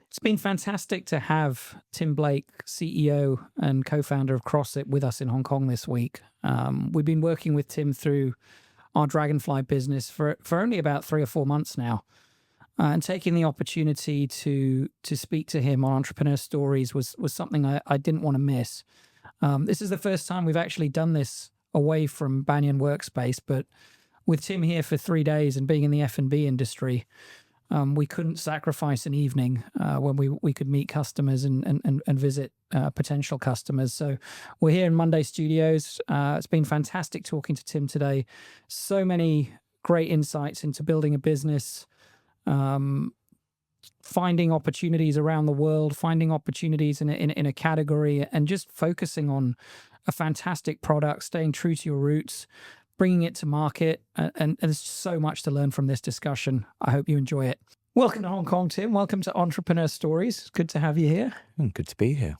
It's been fantastic to have Tim Blake, CEO and co-founder of Crossip, with us in Hong Kong this week. We've been working with Tim through our Dragonfly business for only about 3 or 4 months now. And taking the opportunity to speak to him on entrepreneur stories was something I didn't want to miss. This is the first time we've actually done this away from Banyan Workspace, but with Tim here for 3 days and being in the F&B industry, we couldn't sacrifice an evening when we could meet customers and visit potential customers. So we're here in Monday Studios. It's been fantastic talking to Tim today. So many great insights into building a business, finding opportunities around the world, finding opportunities in a category, and just focusing on a fantastic product, staying true to your roots, bringing it to market, and there's so much to learn from this discussion. I hope you enjoy it. Welcome to Hong Kong, Tim. Welcome to Entrepreneur Stories. Good to have you here. Good to be here.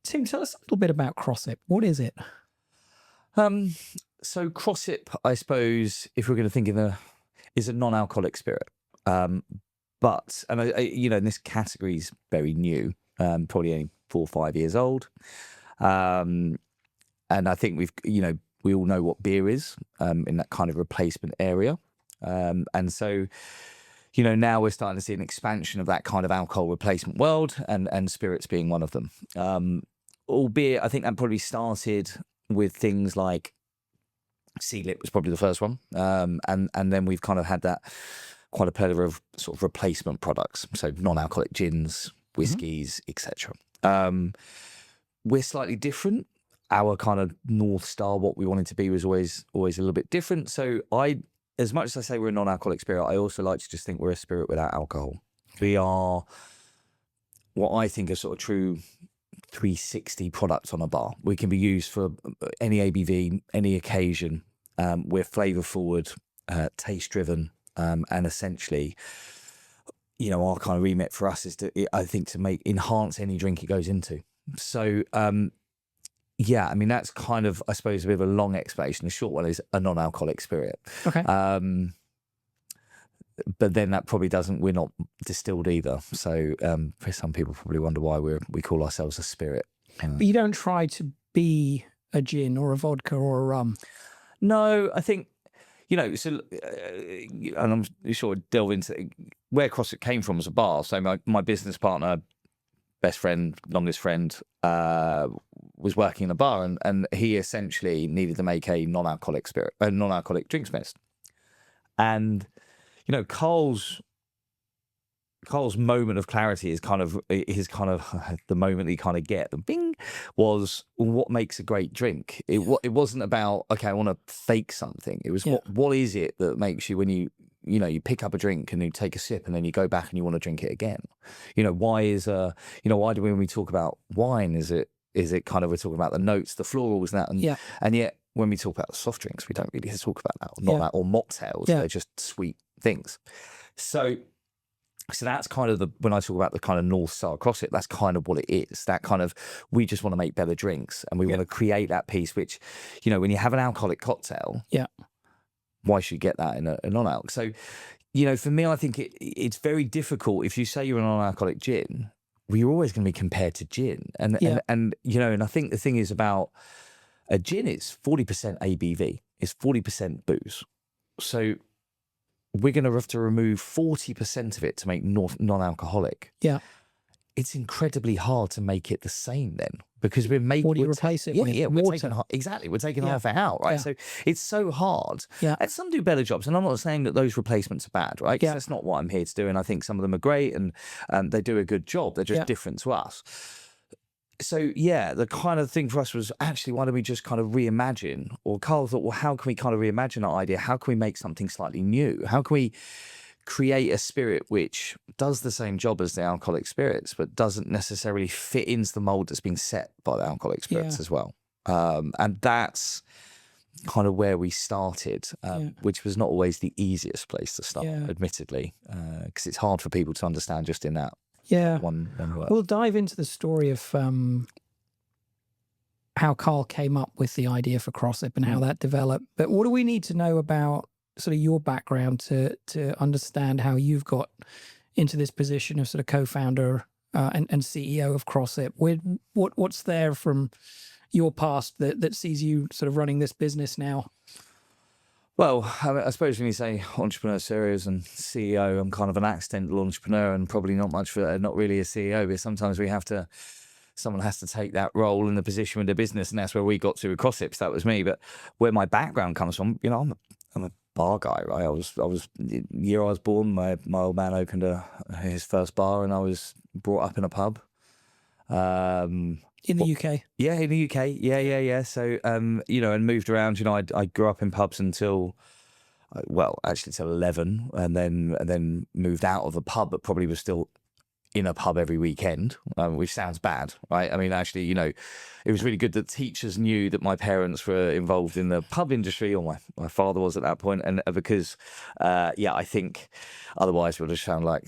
Tim, tell us a little bit about Crossip. What is it? So Crossip, I suppose, if we're going to think is a non-alcoholic spirit. But and this category is very new, probably only 4 or 5 years old. And I think we all know what beer is in that kind of replacement area. And so, now we're starting to see an expansion of that kind of alcohol replacement world, and spirits being one of them. Albeit, I think that probably started with things like Sealit was probably the first one. And then we've kind of had that quite a plethora of sort of replacement products. So non-alcoholic gins, whiskies, etc. We're slightly different. Our kind of North Star, what we wanted to be, was always a little bit different. So as much as I say we're a non-alcoholic spirit, I also like to just think we're a spirit without alcohol. We are what I think are sort of true 360 products on a bar. We can be used for any ABV, any occasion. We're flavor forward, taste driven, and essentially, our kind of remit for us is to enhance any drink it goes into. So, yeah, I mean, that's kind of, I suppose, a bit of a long explanation. The short one is a non-alcoholic spirit. Okay. But then that probably we're not distilled either. So for some people probably wonder why we call ourselves a spirit. But you don't try to be a gin or a vodka or a rum. No, I think, and I'm sure I'll delve into where Crossip came from as a bar. So my business partner, best friend, longest friend, was working in a bar, and he essentially needed to make a non-alcoholic drinks mix. And Carl's moment of clarity is kind of the moment he kind of get the bing was what makes a great drink. It wasn't about, okay, I want to fake something. It was what is it that makes you, when you pick up a drink and you take a sip and then you go back and you want to drink it again. Why do when we talk about wine, is it kind of, we're talking about the notes, the florals, and yet when we talk about soft drinks, we don't really talk about that, or mocktails. They're just sweet things. So that's kind of when I talk about the kind of North Star Crossip, that's kind of what it is. That kind of, we just want to make better drinks, and we want to create that piece, which, when you have an alcoholic cocktail, why should you get that in a non-alc? So, for me, I think it's very difficult. If you say you're a non-alcoholic gin, well, you're always going to be compared to gin. And I think the thing is about a gin, it's 40% ABV, it's 40% booze. So we're going to have to remove 40% of it to make non-alcoholic. Yeah. It's incredibly hard to make it the same then, because we're making... What do you replace it with? Water. We're taking half it out, right? Yeah. So it's so hard. Yeah. And some do better jobs, and I'm not saying that those replacements are bad, right? Because that's not what I'm here to do, and I think some of them are great, and they do a good job. They're just different to us. So, the kind of thing for us was, actually, why don't we just kind of reimagine? Or Carl thought, well, how can we kind of reimagine that idea? How can we make something slightly new? How can we create a spirit which does the same job as the alcoholic spirits, but doesn't necessarily fit into the mold that's been set by the alcoholic spirits as well? And that's kind of where we started, which was not always the easiest place to start, admittedly, because it's hard for people to understand just in that one word. We'll dive into the story of how Carl came up with the idea for Crossip and how that developed. But what do we need to know about sort of your background to understand how you've got into this position of sort of co-founder and CEO of Crossip. What's there from your past that sees you sort of running this business now? Well, I suppose when you say entrepreneur serious and CEO, I'm kind of an accidental entrepreneur and probably not really a CEO, but sometimes someone has to take that role in the position with the business, and that's where we got to with Crossip. That was me. But where my background comes from, I'm a bar guy, right? The year I was born, my old man opened his first bar, and I was brought up in a pub. In the UK? Yeah, in the UK. Yeah. So, and moved around. I grew up in pubs until, till 11, and then moved out of the pub, but probably was still in a pub every weekend, which sounds bad, right? I mean, actually, it was really good that teachers knew that my parents were involved in the pub industry, or my father was at that point, and because, I think otherwise it would have sounded like,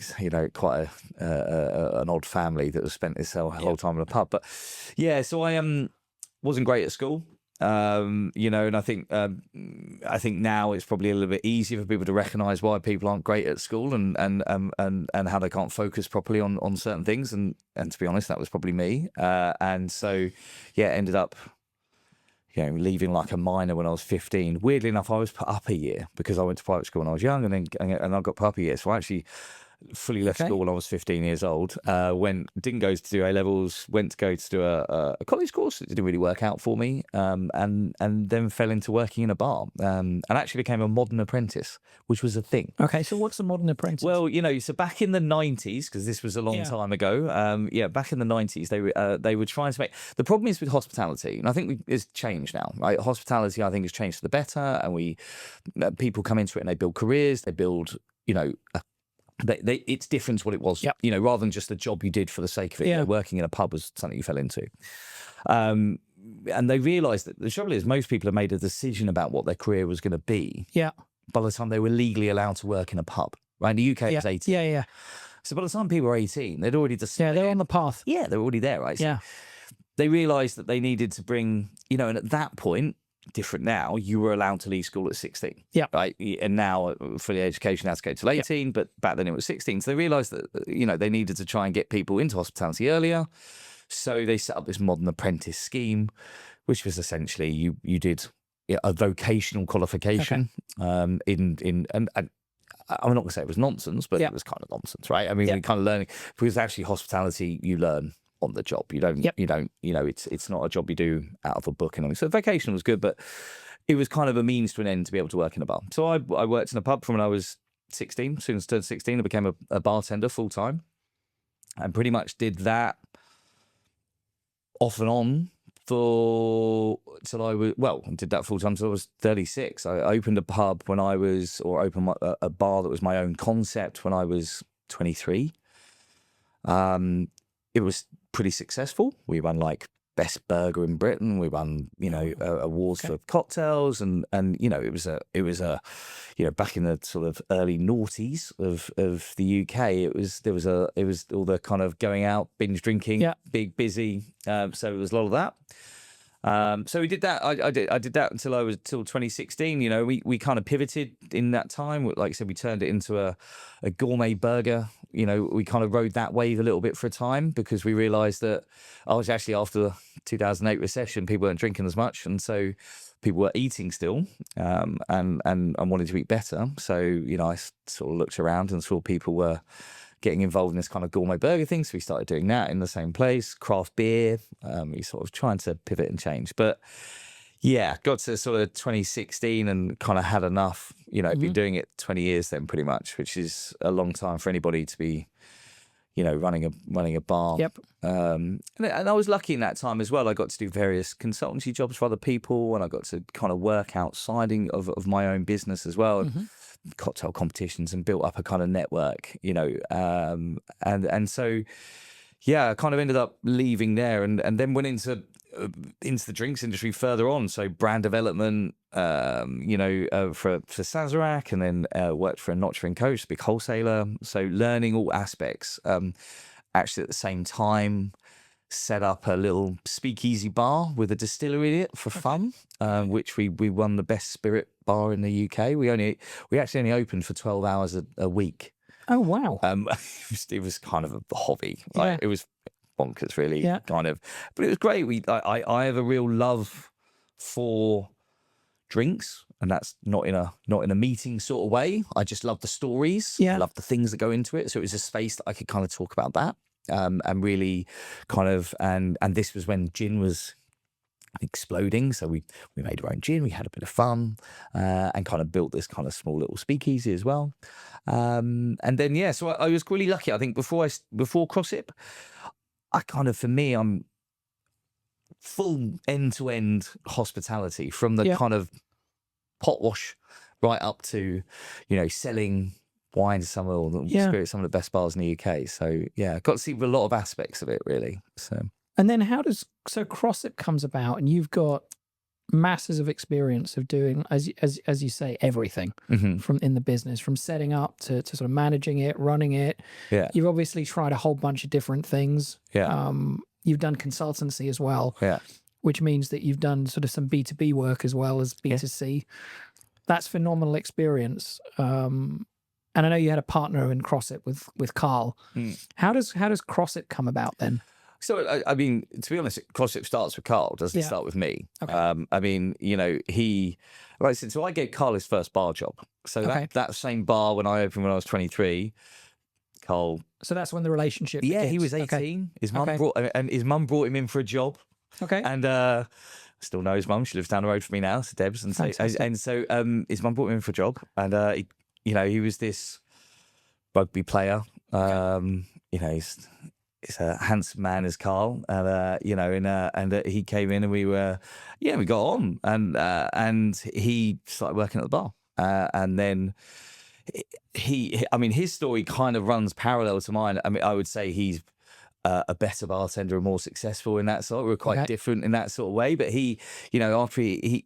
quite an odd family that has spent this whole time in a pub. But yeah, so I wasn't great at school. And I think now it's probably a little bit easier for people to recognise why people aren't great at school and how they can't focus properly on certain things. And to be honest, that was probably me. And so, ended up, leaving like a minor when I was 15. Weirdly enough, I was put up a year because I went to private school when I was young, and I got put up a year. So I actually fully left school when I was 15 years old. Didn't go to do A levels. Went to go to do a college course. It didn't really work out for me. And then fell into working in a bar. And actually became a modern apprentice, which was a thing. Okay, so what's a modern apprentice? Well, so back in the 90s, because this was a long time ago. Back in the 90s, they were trying to make. The problem is with hospitality, and I think it's changed now. Right, hospitality, I think, has changed for the better, and people come into it and they build careers. They build, it's different to what it was, rather than just a job you did for the sake of it. Working in a pub was something you fell into. And they realised that the trouble is most people have made a decision about what their career was going to be by the time they were legally allowed to work in a pub. Right, in the UK it was 18. Yeah. So by the time people were 18, they'd already decided. Yeah, they're on the path. Yeah, they're already there, right? So they realised that they needed to bring, and at that point, different now, you were allowed to leave school at 16. Yeah. Right. And now for the education, has to go till 18, but back then it was 16. So they realised that, they needed to try and get people into hospitality earlier. So they set up this modern apprentice scheme, which was essentially you did a vocational qualification. And I'm not going to say it was nonsense, but it was kind of nonsense, right? I mean, we kind of learning, because actually hospitality, you learn on the job. You don't, it's not a job you do out of a book. And so vocation was good, but it was kind of a means to an end to be able to work in a bar. So I worked in a pub from when I was 16. As soon as I turned 16, I became a bartender full time, and pretty much did that off and on did that full time till I was 36. I opened a pub opened a bar that was my own concept when I was 23. It was pretty successful. We won like best burger in Britain. We won, awards for cocktails, and it was a back in the sort of early noughties of the UK. It was all the kind of going out, binge drinking, big busy. So it was a lot of that. So we did that. I did that until 2016. We kind of pivoted in that time. Like I said, we turned it into a gourmet burger. We kind of rode that wave a little bit for a time because we realised that I was actually after the 2008 recession, people weren't drinking as much, and so people were eating still, and wanted to eat better. So I sort of looked around and saw people were getting involved in this kind of gourmet burger thing. So we started doing that in the same place, craft beer. We sort of trying to pivot and change. But got to sort of 2016 and kind of had enough. Been doing it 20 years then pretty much, which is a long time for anybody to be, running a bar. Yep. And I was lucky in that time as well. I got to do various consultancy jobs for other people, and I got to kind of work outside of my own business as well. Cocktail competitions, and built up a kind of network, and so I kind of ended up leaving there and then went into the drinks industry further on. So brand development, for Sazerac, and then worked for a Notcher & Coach, big wholesaler. So learning all aspects. Actually, at the same time, set up a little speakeasy bar with a distillery in it for fun, which we won the best spirit bar in the UK. We actually only opened for 12 hours a week. Oh, wow. It was kind of a hobby. Yeah. Like, it was bonkers, really, Yeah. kind of. But it was great. I have a real love for drinks, and that's not in a meeting sort of way. I just love the stories. I Yeah. love the things that go into it. So it was a space that I could kind of talk about that, and really kind of and this was when gin was exploding. So we made our own gin. We had a bit of fun, and kind of built this kind of small little speakeasy as well. And then so I was really lucky. I think before Crossip, I kind of, for me, I'm full end-to-end hospitality, from the Yeah. kind of pot wash right up to, selling wine to some of the spirits, some of the best bars in the UK. So yeah, got to see a lot of aspects of it, really. So. And then so Crossip comes about, and you've got masses of experience of doing, as you say, everything from in the business, from setting up to sort of managing it, running it. Yeah. You've obviously tried a whole bunch of different things. Yeah. You've done consultancy as well. Yeah. Which means that you've done sort of some B2B work as well as B2C. Yeah. That's phenomenal experience. And I know you had a partner in Crossip with Carl. How does Crossip come about then? So, I mean, to be honest, Crossip starts with Carl, doesn't start with me. Okay. I mean, like I said, so I gave Carl his first bar job. So that same bar, when I opened when I was 23, Carl. So that's when the relationship Yeah, begins. he was 18. Okay. His mum brought him in for a job. Okay. And I still know his mum. She lives down the road from me now, so Debs. And so his mum brought him in for a job, and he was this rugby player. He's a handsome man as Carl, and he came in, and we got on, and he started working at the bar, and then his story kind of runs parallel to mine. I mean, I would say he's a better bartender and more successful in that sort. We're quite different in that sort of way, but after he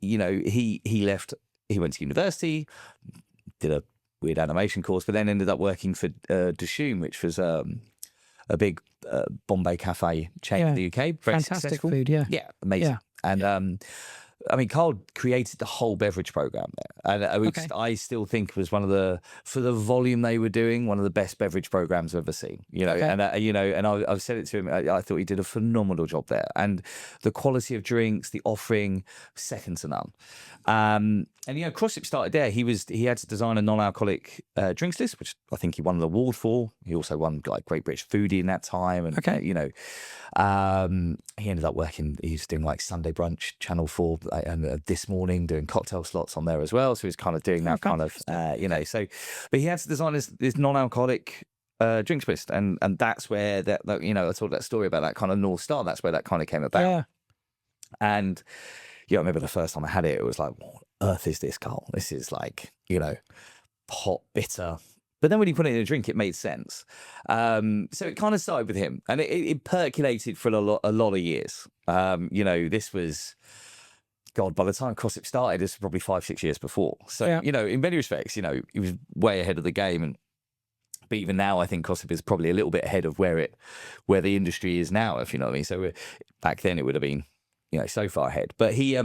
left, he went to university, did a weird animation course, but then ended up working for Dishoom, which was a big Bombay cafe chain in the UK. Very fantastic successful. Food, yeah. Yeah, amazing. Yeah. And Carl created the whole beverage program there, and I still think was for the volume they were doing, one of the best beverage programs I've ever seen. And I've said it to him. I thought he did a phenomenal job there, and the quality of drinks, the offering, second to none. And Crossip started there. He had to design a non-alcoholic drinks list, which I think he won an award for. He also won like Great British Foodie in that time, and he ended up working. He was doing like Sunday Brunch, Channel 4, and This Morning, doing cocktail slots on there as well. So he was kind of doing that kind of, So, but he had to design this non-alcoholic drinks list, and that's where that I told that story about that kind of North Star. That's where that kind of came about. Yeah. And I remember the first time I had it, it was like, what on earth is this, Carl? This is like, hot, bitter. But then when you put it in a drink, it made sense. So it kind of started with him, and it percolated for a lot of years. This was, God, by the time Crossip started, this was probably 5-6 years before. So, in many respects, he was way ahead of the game. But even now, I think Crossip is probably a little bit ahead of where the industry is now, if you know what I mean. So back then it would have been, so far ahead. But he,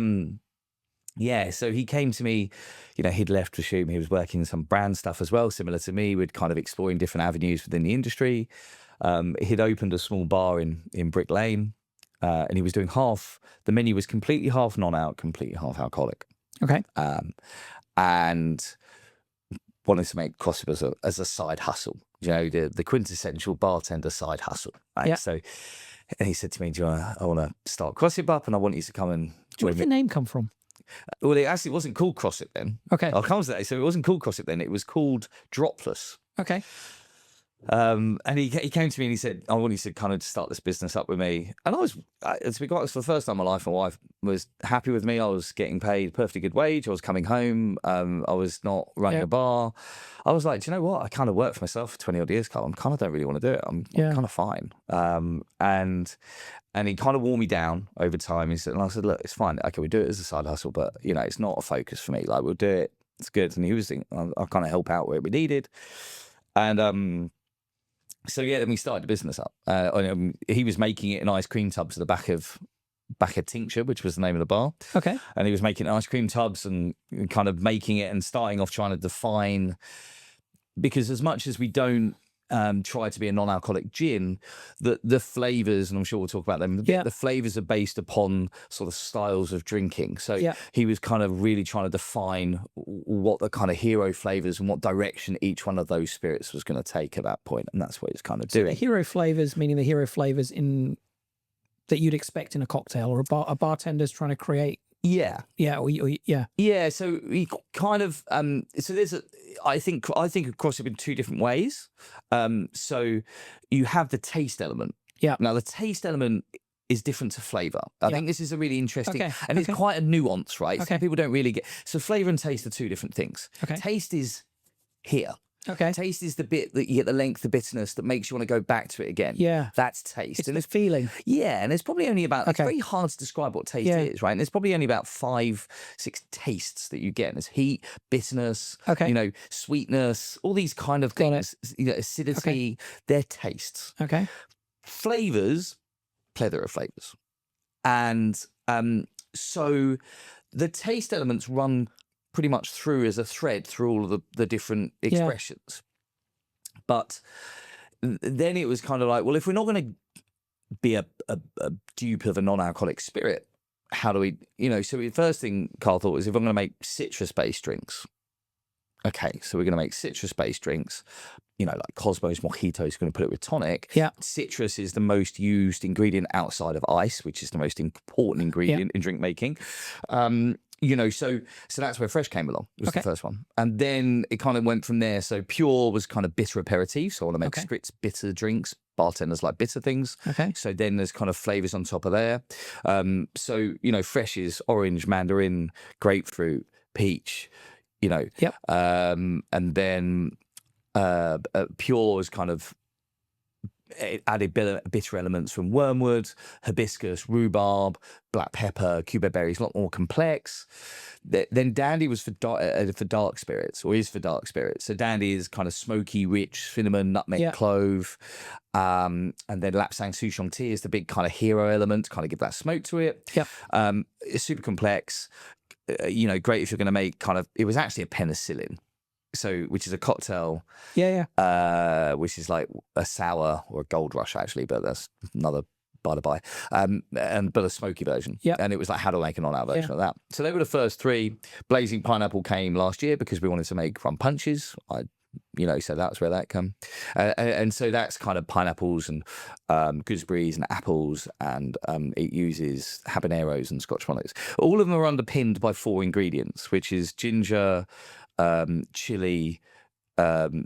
so he came to me, he'd left Rasheed, he was working some brand stuff as well, similar to me. We'd kind of exploring different avenues within the industry. He'd opened a small bar in Brick Lane, and he was doing the menu was completely half non-alc, completely half alcoholic. Okay. And wanted to make Crossip as a side hustle, the quintessential bartender side hustle. Right? Yeah. So, and he said to me, I want to start Crossip up, and I want you to come and join Where did me. the name come from? Well, it actually wasn't called Crossip then. Okay. I'll come to that. So it wasn't called Crossip then. It was called Dropless. Okay. And he came to me and he said, I want you to kind of start this business up with me. And I was, to be quite honest, for the first time in my life, my wife was happy with me. I was getting paid a perfectly good wage. I was coming home. I was not running a bar. I was like, do you know what? I kind of worked for myself for 20 odd years, Carl. I kind of don't really want to do it. I'm kind of fine. And he kind of wore me down over time. I said, look, it's fine. Okay, we do it as a side hustle, but it's not a focus for me. Like, we'll do it. It's good. And he was thinking, I'll kind of help out where we needed. And, then we started the business up. He was making it in ice cream tubs at the back of Tincture, which was the name of the bar. Okay. And he was making ice cream tubs and kind of making it and starting off trying to define because as much as we don't try to be a non-alcoholic gin, the flavors, and I'm sure we'll talk about them, Yeah. the flavors are based upon sort of styles of drinking. So Yeah. he was kind of really trying to define what the kind of hero flavors and what direction each one of those spirits was going to take at that point, and that's what he's kind of The doing. hero flavors, meaning the hero flavors in that you'd expect in a cocktail, or a bartender's trying to create. Yeah. Yeah. So he kind of so there's I think of Crossip in two different ways. So you have the taste element. Yeah. Now the taste element is different to flavor. I think this is a really interesting, Okay, and it's quite a nuance, right? Okay. Some people don't really get. So flavor and taste are two different things. Okay. Taste is here. Okay. Taste is the bit that you get the length, the bitterness that makes you want to go back to it again. Yeah. That's taste. It's and the feeling. yeah, and there's probably only about, it's Okay. very hard to describe what taste Yeah. is, right? And there's probably only about 5, 6 tastes that you get. And there's heat, bitterness, Okay. sweetness, all these kind of Got it. things, acidity, they're tastes. Okay. Flavors, plethora of flavors. And so the taste elements run pretty much through as a thread through all of the different expressions. But then it was kind of like, well, if we're not going to be a dupe of a non-alcoholic spirit, how do we, so the first thing Carl thought was, if I'm going to make citrus-based drinks, okay, so we're going to make citrus-based drinks, like Cosmos Mojito is going to put it with tonic. Yeah. Citrus is the most used ingredient outside of ice, which is the most important ingredient in drink making. So that's where fresh came along. It was the first one. And then it kind of went from there. So pure was kind of bitter aperitif. So I want to make spritz bitter drinks. Bartenders like bitter things. Okay. So then there's kind of flavors on top of there. Fresh is orange, mandarin, grapefruit, peach, Yep. and then pure is kind of added bitter elements from wormwood, hibiscus, rhubarb, black pepper, cuba berries, a lot more complex. Then Dandy was for dark spirits, or is for dark spirits. So Dandy is kind of smoky, rich, cinnamon, nutmeg, clove. And then Lapsang Souchong tea is the big kind of hero element, kind of give that smoke to it. Yep. It's super complex. Great if you're going to make it was actually a penicillin. So, which is a cocktail, which is like a sour or a gold rush actually, but that's another by the by, but a smoky version. Yeah. And it was like, how to make a non-al version of that. So they were the first 3. Blazing Pineapple came last year because we wanted to make rum punches. So that's where that came. And so that's kind of pineapples and gooseberries and apples, and it uses habaneros and Scotch bonnets. All of them are underpinned by 4 ingredients, which is ginger, chili,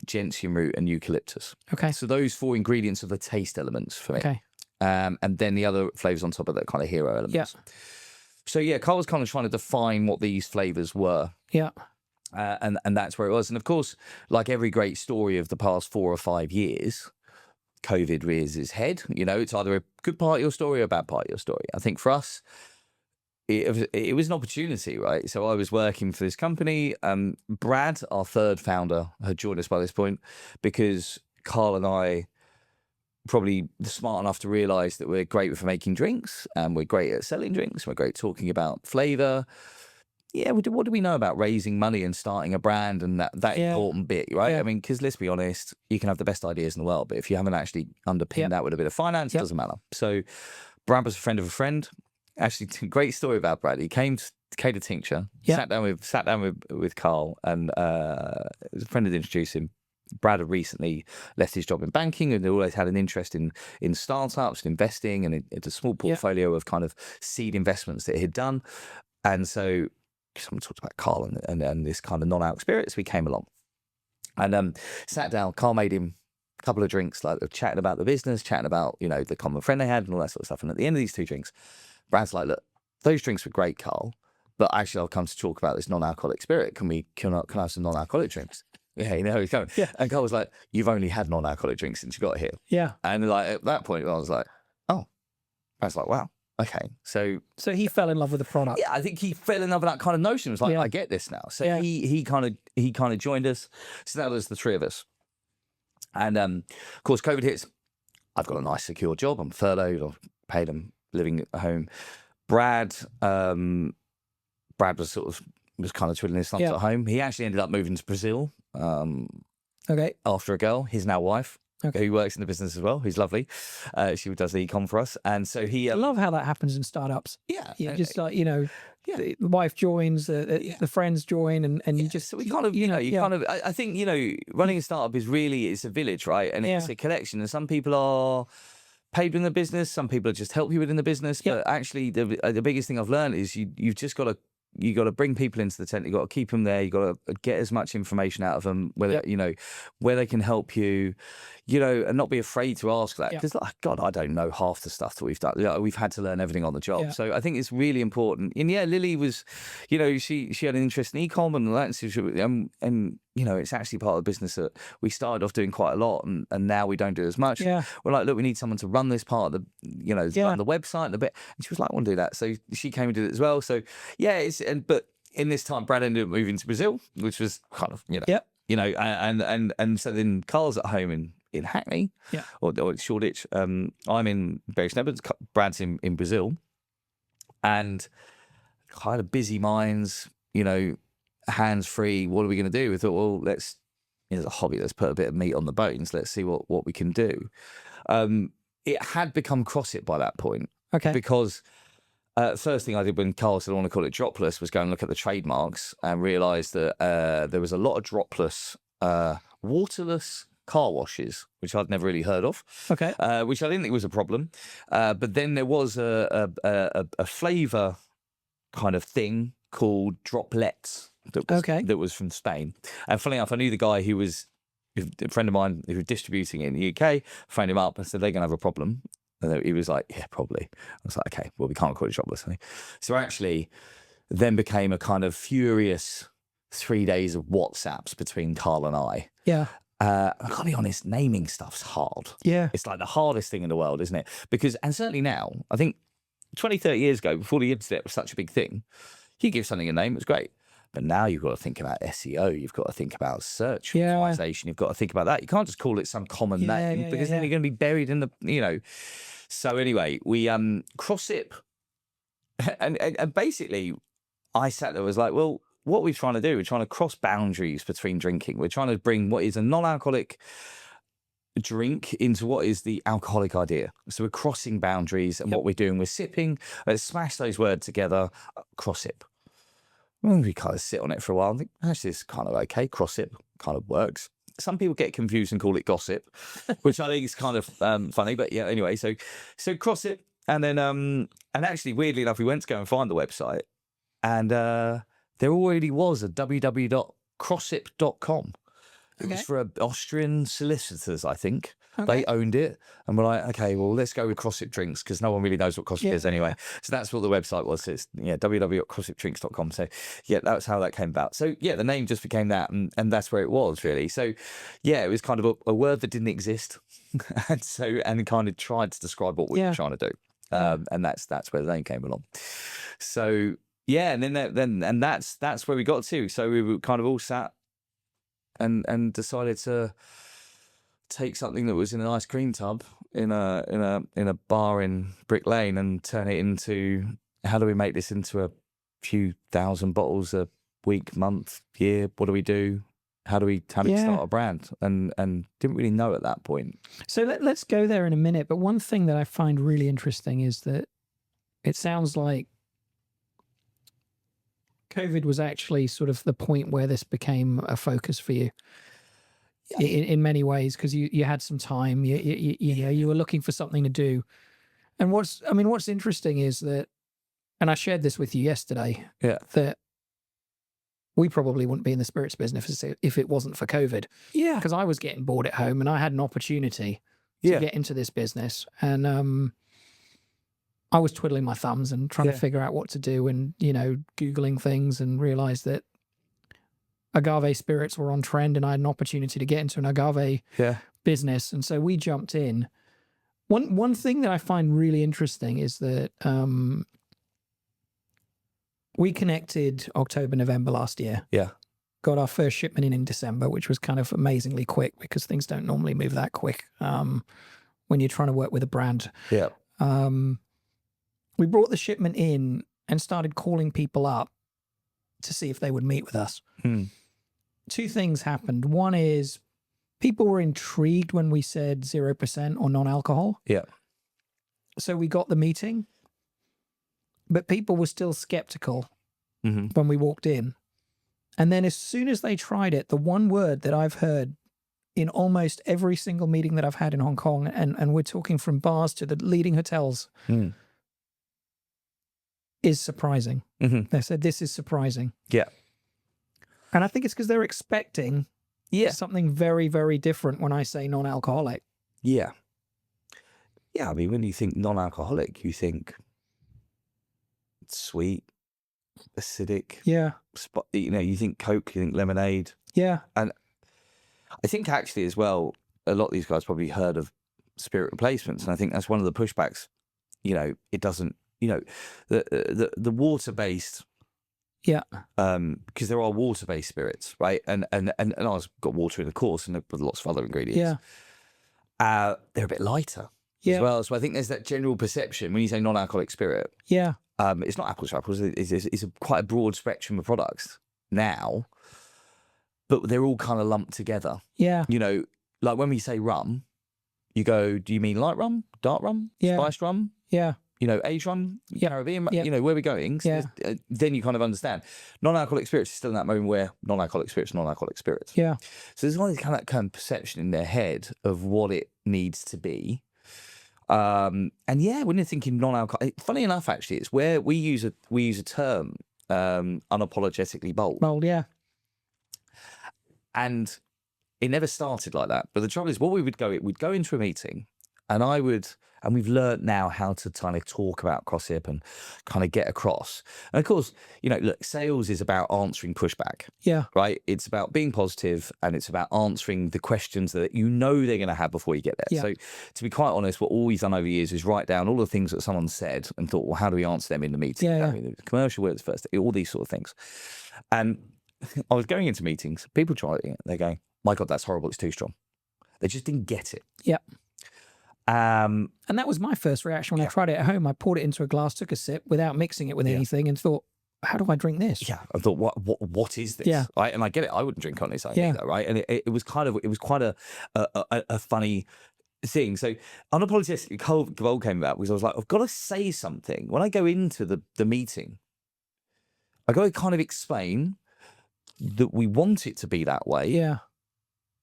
gentian root, and eucalyptus. Okay. So those 4 ingredients are the taste elements for me. Okay. And then the other flavors on top of that kind of hero elements. Yeah. So Carl was kind of trying to define what these flavors were. Yeah. And that's where it was. And of course, like every great story of the past 4 or 5 years, COVID rears its head. It's either a good part of your story or a bad part of your story. I think for us, it was an opportunity, right? So I was working for this company. Brad, our third founder, had joined us by this point because Carl and I probably smart enough to realize that we're great for making drinks, and we're great at selling drinks. We're great talking about flavor. Yeah, what do we know about raising money and starting a brand and that important bit, right? Yeah. I mean, because let's be honest, you can have the best ideas in the world, but if you haven't actually underpinned that with a bit of finance, it doesn't matter. So Brad was a friend of a friend. Actually, great story about Brad. He came to Tincture, sat down with Carl, and a friend had introduced him. Brad had recently left his job in banking and always had an interest in startups and investing, and it's a small portfolio of kind of seed investments that he'd done. And so someone talked about Carl and this kind of non-alc spirit, so we came along and sat down. Carl made him a couple of drinks, like chatting about the business, chatting about, the common friend they had and all that sort of stuff. And at the end of these 2 drinks, Brad's like, look, those drinks were great, Carl, but actually I've come to talk about this non-alcoholic spirit. Can I have some non-alcoholic drinks? Yeah, he's coming. Yeah. And Carl was like, you've only had non-alcoholic drinks since you got here. Yeah. And like at that point, I was like, oh. I was like, wow, okay. So he fell in love with the product. yeah, I think he fell in love with that kind of notion. It was like, I get this now. So he kind of joined us. So that was the 3 of us. And of course, COVID hits. I've got a nice secure job. I'm furloughed. I've paid. I'm living at home. Brad was kind of twiddling his thumbs at home. He actually ended up moving to Brazil. Okay. after a girl, his now wife, Okay. who works in the business as well, who's lovely. She does the e-com for us. And so he, I love how that happens in startups. yeah, Just like, you know, yeah. the wife joins, the friends join, and you just, So we kind of, you know, kind of, I think, running a startup is really, it's a village, right? And it's Yeah. a collection. And some people are paid within the business. Some people just help you within the business. Yep. But actually, the biggest thing I've learned is you've just got to, you got to bring people into the tent. You got to keep them there. You got to get as much information out of them, whether Yep. where they can help you, and not be afraid to ask that. Yep. Because, God, I don't know half the stuff that we've done. We've had to learn everything on the job. Yeah. So I think it's really important. And yeah, Lily was, she had an interest in e-com and all that. So and it's actually part of the business that we started off doing quite a lot, and now we don't do as much. Yeah. We're like, look, we need someone to run this part of the, run the website and a bit. And she was like, I want to do that. So she came and did it as well. So yeah, but in this time, Brad ended up moving to Brazil, which was kind of, Yep. and so then Carl's at home in Hackney, Yeah. or Shoreditch. I'm in Berry Snebbons, Brad's in Brazil, and kind of busy minds, hands free. What are we going to do? We thought, well, let's, as a hobby, let's put a bit of meat on the bones. Let's see what we can do. It had become Crossip by that point. Okay. Because first thing I did when Carl said I want to call it dropless was go and look at the trademarks and realise that there was a lot of dropless, waterless car washes, which I'd never really heard of. Okay. Which I didn't think was a problem. But then there was a flavour kind of thing called droplets that was from Spain. And funny enough, I knew the guy who was a friend of mine who was distributing it in the UK. Phoned him up and said they're going to have a problem. And he was like, yeah, probably. I was like, okay, well, we can't call it droplets. So actually then became a kind of furious 3 days of WhatsApps between Carl and I. Yeah. I gotta be honest, naming stuff's hard. Yeah. It's like the hardest thing in the world, isn't it? Because, and certainly now, I think 20, 30 years ago, before the internet was such a big thing, you give something a name, it was great. But now you've got to think about SEO, you've got to think about search optimization, you've got to think about that. You can't just call it some common name because then you're going to be buried in the, So anyway, we Crossip, and basically I sat there, was like, well, what we're trying to do, we're trying to cross boundaries between drinking. We're trying to bring what is a non-alcoholic drink into what is the alcoholic idea. So we're crossing boundaries, and what we're doing, we're sipping. Let's smash those words together. Crossip. Well, we kind of sit on it for a while and think, actually, this is kind of okay. Crossip kind of works. Some people get confused and call it gossip, which I think is kind of funny. But yeah, anyway, so Crossip, and then and actually, weirdly enough, we went to go and find the website, and there already was a www.crossip.com. It was for Austrian solicitors, I think. Okay. They owned it, and we're like, okay, well, let's go with Crossip Drinks, because no one really knows what Crossip is anyway. So that's what the website was. It's www.crossipdrinks.com. So yeah, that's how that came about. So yeah, the name just became that, and that's where it was really. So yeah, it was kind of a word that didn't exist, and kind of tried to describe what we were trying to do, and that's where the name came along. So yeah, and then that's where we got to. So we were kind of all sat and decided to take something that was in an ice cream tub in a bar in Brick Lane and turn it into, how do we make this into a few thousand bottles a week, month, year? What do we do? How do we start a brand? And didn't really know at that point. So let's go there in a minute. But one thing that I find really interesting is that it sounds like COVID was actually sort of the point where this became a focus for you. In many ways, because you had some time, you were looking for something to do. And what's interesting is that, and I shared this with you yesterday, that we probably wouldn't be in the spirits business if it wasn't for COVID. Yeah. Because I was getting bored at home and I had an opportunity to get into this business. And I was twiddling my thumbs and trying to figure out what to do, and, Googling things, and realized that agave spirits were on trend, and I had an opportunity to get into an agave business. And so we jumped in. One thing that I find really interesting is that we connected October, November last year. Yeah. Got our first shipment in December, which was kind of amazingly quick, because things don't normally move that quick when you're trying to work with a brand. Yeah. We brought the shipment in and started calling people up to see if they would meet with us. Two things happened. One is people were intrigued when we said 0% or non-alcohol. Yeah. So we got the meeting, but people were still skeptical Mm-hmm. when we walked in. And then as soon as they tried it, the one word that I've heard in almost every single meeting that I've had in Hong Kong, and we're talking from bars to the leading hotels, is surprising. Mm-hmm. They said, this is surprising. Yeah. And I think it's because they're expecting something very, very different when I say non-alcoholic. Yeah. Yeah, I mean, when you think non-alcoholic, you think sweet, acidic. Yeah. You think Coke, you think lemonade. Yeah. And I think actually as well, a lot of these guys probably heard of spirit replacements. And I think that's one of the pushbacks. It doesn't, the water-based. Yeah. Because there are water-based spirits, right? And I've got water in the course and with lots of other ingredients. Yeah. They're a bit lighter as well. So I think there's that general perception when you say non-alcoholic spirit. Yeah. It's not apples to apples. It's quite a broad spectrum of products now, but they're all kind of lumped together. Yeah. Like when we say rum, you go, do you mean light rum, dark rum, spiced rum? Yeah. Aged rum, Caribbean, Yeah. where we're going. So then you kind of understand. Non-alcoholic spirits is still in that moment where non-alcoholic spirits. Yeah. So there's always kind of perception in their head of what it needs to be. And when you're thinking non-alcoholic, funny enough, actually, it's where we use a term, unapologetically bold. Bold, yeah. And it never started like that. But the trouble is, we'd go into a meeting, and we've learned now how to kind of talk about Crossip and kind of get across. And of course, look, sales is about answering pushback. Yeah. Right? It's about being positive, and it's about answering the questions that they're going to have before you get there. Yeah. So to be quite honest, what all we've done over the years is write down all the things that someone said and thought, well, how do we answer them in the meeting? Yeah. I mean, the commercial words first, all these sort of things. And I was going into meetings, people try it, they're going, my God, that's horrible, it's too strong. They just didn't get it. Yeah. And that was my first reaction when I tried it at home. I poured it into a glass, took a sip without mixing it with anything, and thought, how do I drink this? Yeah, I thought, what is this? Yeah. Right? And I get it. I wouldn't drink on its own either, right? And it was quite a funny thing. So unapologetically, Goal came about because I was like, I've got to say something. When I go into the meeting, I got to kind of explain that we want it to be that way. Yeah.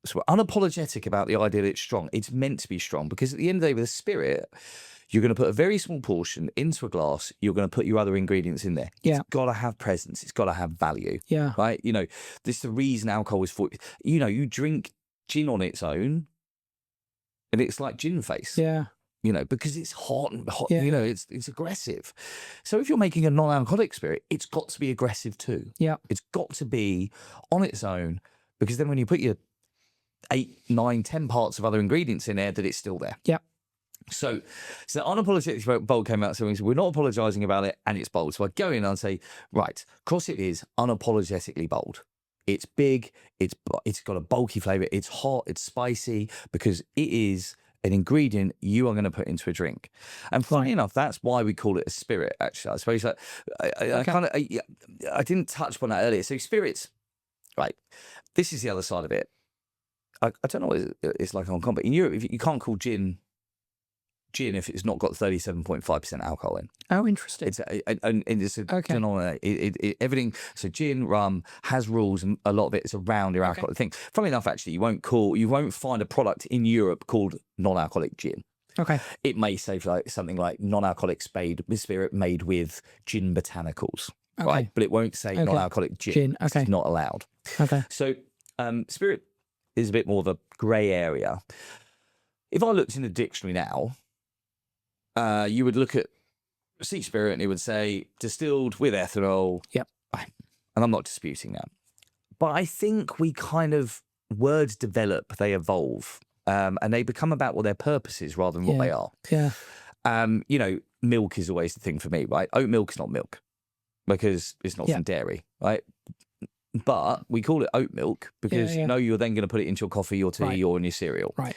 So we're unapologetic about the idea that it's strong. It's meant to be strong because at the end of the day, with a spirit, you're going to put a very small portion into a glass. You're going to put your other ingredients in there. Yeah. It's got to have presence. It's got to have value. Yeah. Right? This is the reason alcohol is for, you drink gin on its own and it's like gin face. Yeah. Because it's hot and hot, Yeah. it's aggressive. So if you're making a non-alcoholic spirit, it's got to be aggressive too. Yeah. It's got to be on its own because then when you put your 8, 9, 10 parts of other ingredients in there, that it's still there. Yeah. So unapologetically bold came out. So we said, we're not apologizing about it, and it's bold. So I go in and say, right, Crossip is unapologetically bold. It's big. It's got a bulky flavor. It's hot. It's spicy because it is an ingredient you are going to put into a drink. And funny enough, that's why we call it a spirit. Actually, I suppose I didn't touch upon that earlier. So spirits, right? This is the other side of it. I don't know what it's like in Hong Kong, but in Europe, you can't call gin if it's not got 37.5% alcohol in. Oh, interesting. It's a denominator. Everything. So gin, rum has rules, and a lot of it is around your alcoholic thing. Funnily enough, actually, you won't find a product in Europe called non-alcoholic gin. Okay. It may say something like non-alcoholic spirit made with gin botanicals, right? But it won't say non-alcoholic gin. Okay. It's not allowed. Okay. So spirit is a bit more of a grey area. If I looked in the dictionary now, you would look at sea spirit and it would say distilled with ethanol. Yep. And I'm not disputing that. But I think words develop, they evolve, and they become about what their purpose is rather than what they are. Yeah. Milk is always the thing for me, right? Oat milk is not milk because it's not from dairy, right? But we call it oat milk because you're then going to put it into your coffee, your tea, or in your cereal. Right.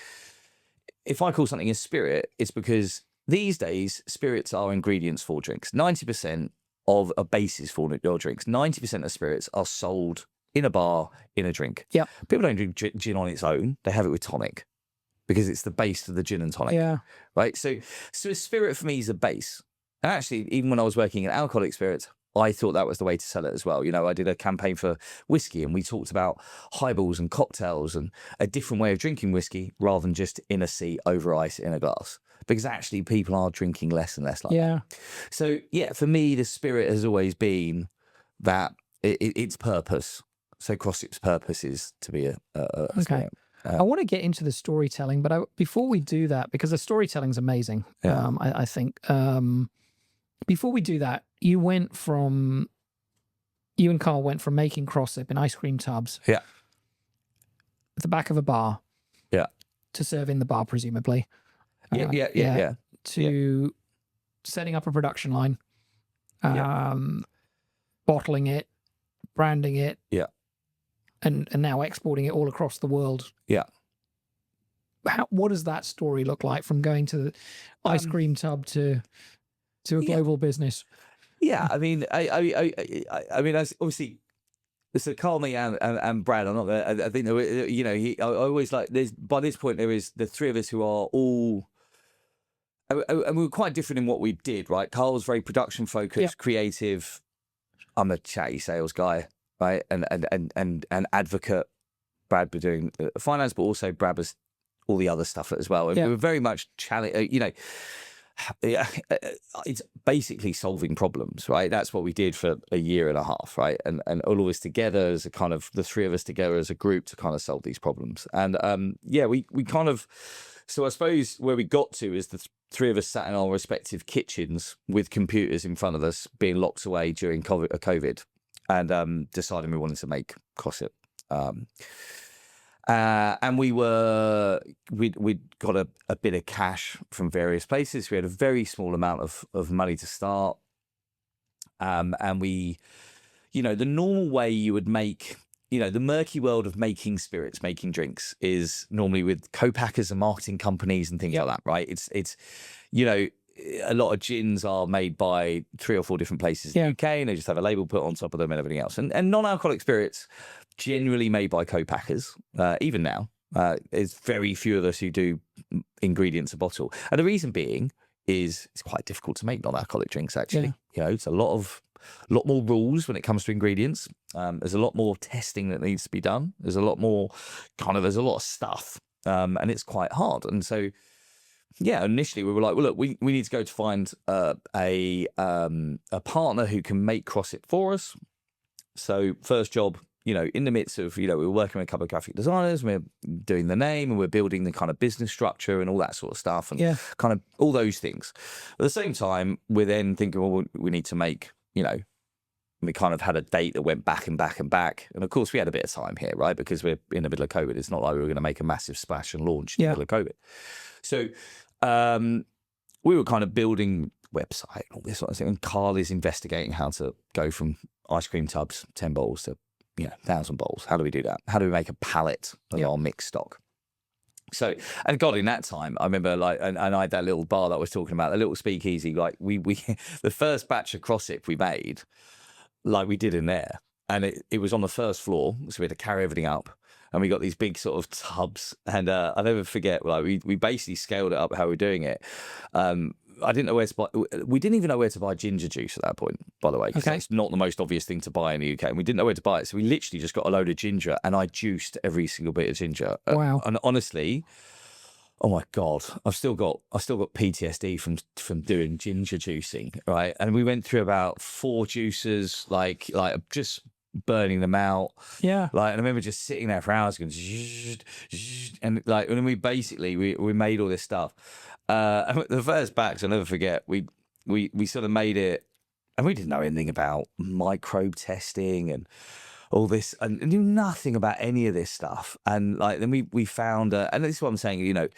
If I call something a spirit, it's because these days spirits are ingredients for drinks. 90% of a basis for your drinks. 90% of spirits are sold in a bar, in a drink. Yep. People don't drink gin on its own. They have it with tonic because it's the base of the gin and tonic. Yeah. Right. So a spirit for me is a base. And actually, even when I was working in alcoholic spirits, I thought that was the way to sell it as well. You know, I did a campaign for whiskey and we talked about highballs and cocktails and a different way of drinking whiskey rather than just in a seat over ice in a glass. Because actually people are drinking less and less like that. So, yeah, for me, the spirit has always been that its purpose. So Crossip's purpose is to be a Okay. spirit. I want to get into the storytelling, but before we do that, because the storytelling's amazing, Yeah. I think. Before we do that, you and Carl went from making Crossip in ice cream tubs Yeah. at the back of a bar Yeah. to serve in the bar, presumably. Yeah. To setting up a production line, bottling it, branding it, Yeah. and now exporting it all across the world. Yeah. What does that story look like from going to the ice cream tub to a global business? Yeah, I mean, I mean, as obviously, so Carl, me, and Brad. I'm not. I think you know. I always like. There's by this point there is the three of us who are all, and we were quite different in what we did. Right, Carl was very production focused, creative. I'm a chatty sales guy, right, and advocate. Brad was doing finance, but also Brad was all the other stuff as well. And we were very much challenge. You know. It's basically solving problems, right? That's what we did for a year and a half, right? And all of us together as a kind of the three of us together as a group to kind of solve these problems. And we kind of, so I suppose where we got to is the three of us sat in our respective kitchens with computers in front of us, being locked away during COVID, and deciding we wanted to make Crossip. And we'd got a bit of cash from various places. We had a very small amount of money to start. And we, you know, the normal way you would make, you know, the murky world of making spirits, making drinks is normally with co-packers and marketing companies and things like that, right? It's, you know, a lot of gins are made by 3 or 4 different places in the UK, and they just have a label put on top of them and everything else. And non-alcoholic spirits generally made by co-packers, even now. There's very few of us who do ingredients a bottle. And the reason being is it's quite difficult to make non-alcoholic drinks, actually. You know, it's a lot more rules when it comes to ingredients. There's a lot more testing that needs to be done. There's a lot more there's a lot of stuff. And it's quite hard. And so, yeah, initially we were like, well, look, we need to go to find a partner who can make Crossip for us. So first job, you know, in the midst of, you know, we were working with a couple of graphic designers, we're doing the name and we're building the kind of business structure and all that sort of stuff and kind of all those things. At the same time, we're then thinking, well, we need to make, you know, we kind of had a date that went back and back and back. And of course, we had a bit of time here, right? Because we're in the middle of COVID. It's not like we were going to make a massive splash and launch in the middle of COVID. So we were kind of building website, all this sort of thing. And Carl is investigating how to go from ice cream tubs, 10 bowls to, you know, 1,000 bowls. How do we do that? How do we make a pallet of our mixed stock? So, and God, in that time, I remember like, and I had that little bar that I was talking about, the little speakeasy, like we the first batch of Crossip we made, like we did in there. And it was on the first floor. So we had to carry everything up. And we got these big sort of tubs. And I'll never forget, like we basically scaled it up how we were doing it. I didn't know where to buy. We didn't even know where to buy ginger juice at that point, by the way, because that's not the most obvious thing to buy in the UK. And we didn't know where to buy it. So we literally just got a load of ginger and I juiced every single bit of ginger. Wow. And honestly, oh my God, I've still got PTSD from doing ginger juicing, right? And we went through about 4 juicers, like just burning them out. Yeah. Like, and I remember just sitting there for hours going, and like, and we basically, we made all this stuff. And the first batch, I'll never forget, we sort of made it, and we didn't know anything about microbe testing and all this, and knew nothing about any of this stuff. And like, then we found, and this is what I'm saying, you know,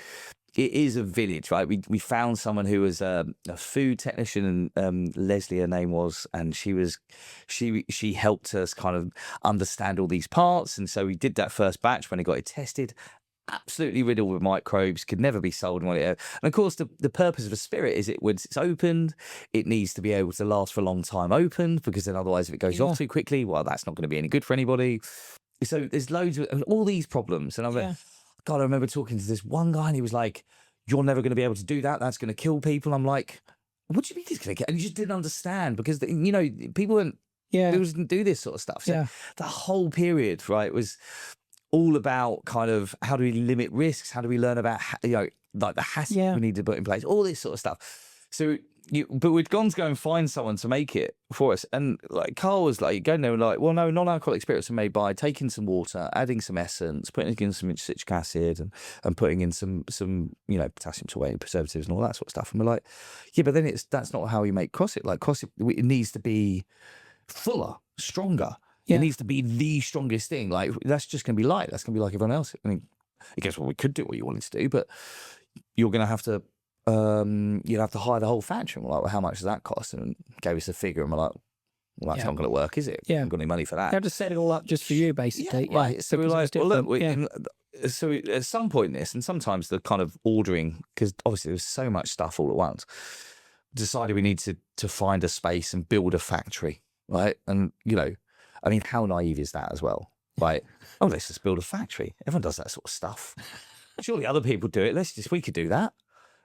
it is a village, right? We found someone who was a food technician, and Leslie, her name was, and she helped us kind of understand all these parts. And so we did that first batch when it got it tested. absolutely riddled with microbes, could never be sold. And of course, the purpose of a spirit is it once it's opened, it needs to be able to last for a long time opened, because then otherwise if it goes Yeah. off too quickly, well, that's not going to be any good for anybody. So there's loads of all these problems. And Yeah. God, I remember talking to this one guy and he was like, you're never going to be able to do that. That's going to kill people. I'm like, what do you mean it's going to kill? And he just didn't understand, because, people weren't, Yeah. people didn't do this sort of stuff. So Yeah. the whole period, right, was all about kind of how do we limit risks? How do we learn about, like the hassle we need to put in place, all this sort of stuff. So, but we'd gone to go and find someone to make it for us. And like Carl was like, going there, like, well, no, non-alcoholic spirits are made by taking some water, adding some essence, putting in some citric acid and putting in some, potassium sulfate, preservatives and all that sort of stuff. And we're like, yeah, but then that's not how we make Crossip. Like Crossip, it needs to be fuller, stronger. Yeah. It needs to be the strongest thing. Like that's just going to be light. That's going to be like everyone else. I mean, I guess we could do what you wanted to do, but you're going to have to, you'd have to hire the whole factory. And we're like, well, how much does that cost? And gave us a figure, and we're like, well, that's not going to work, is it? Yeah. Haven't got any money for that. They have to set it all up just for you, basically. Yeah, right. So we're like, well, look, so at some point in this, and sometimes the kind of ordering, because obviously there's so much stuff all at once, decided we need to find a space and build a factory, right? And, I mean, how naive is that as well, right? Oh, let's just build a factory. Everyone does that sort of stuff. Surely other people do it. We could do that.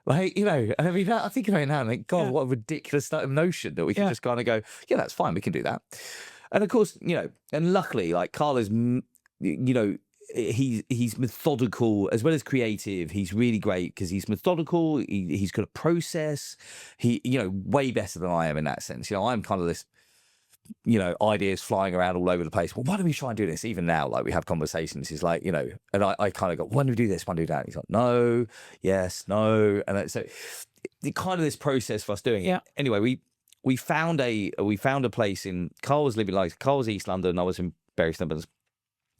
Right, and I mean, I think about it now and think, God, what a ridiculous notion that we can just kind of go, yeah, that's fine, we can do that. And of course, and luckily, like Carl is, he's methodical as well as creative. He's really great because he's methodical. He's got a process. Way better than I am in that sense. I'm kind of this, ideas flying around all over the place. Well, why don't we try and do this? Even now, like we have conversations, he's like, and I kind of go, why don't we do this? Why don't we do that? And he's like, no, yes, no. And so the kind of this process for us doing it. Anyway, we found a place in, Carl was East London, I was in Bury St Albans.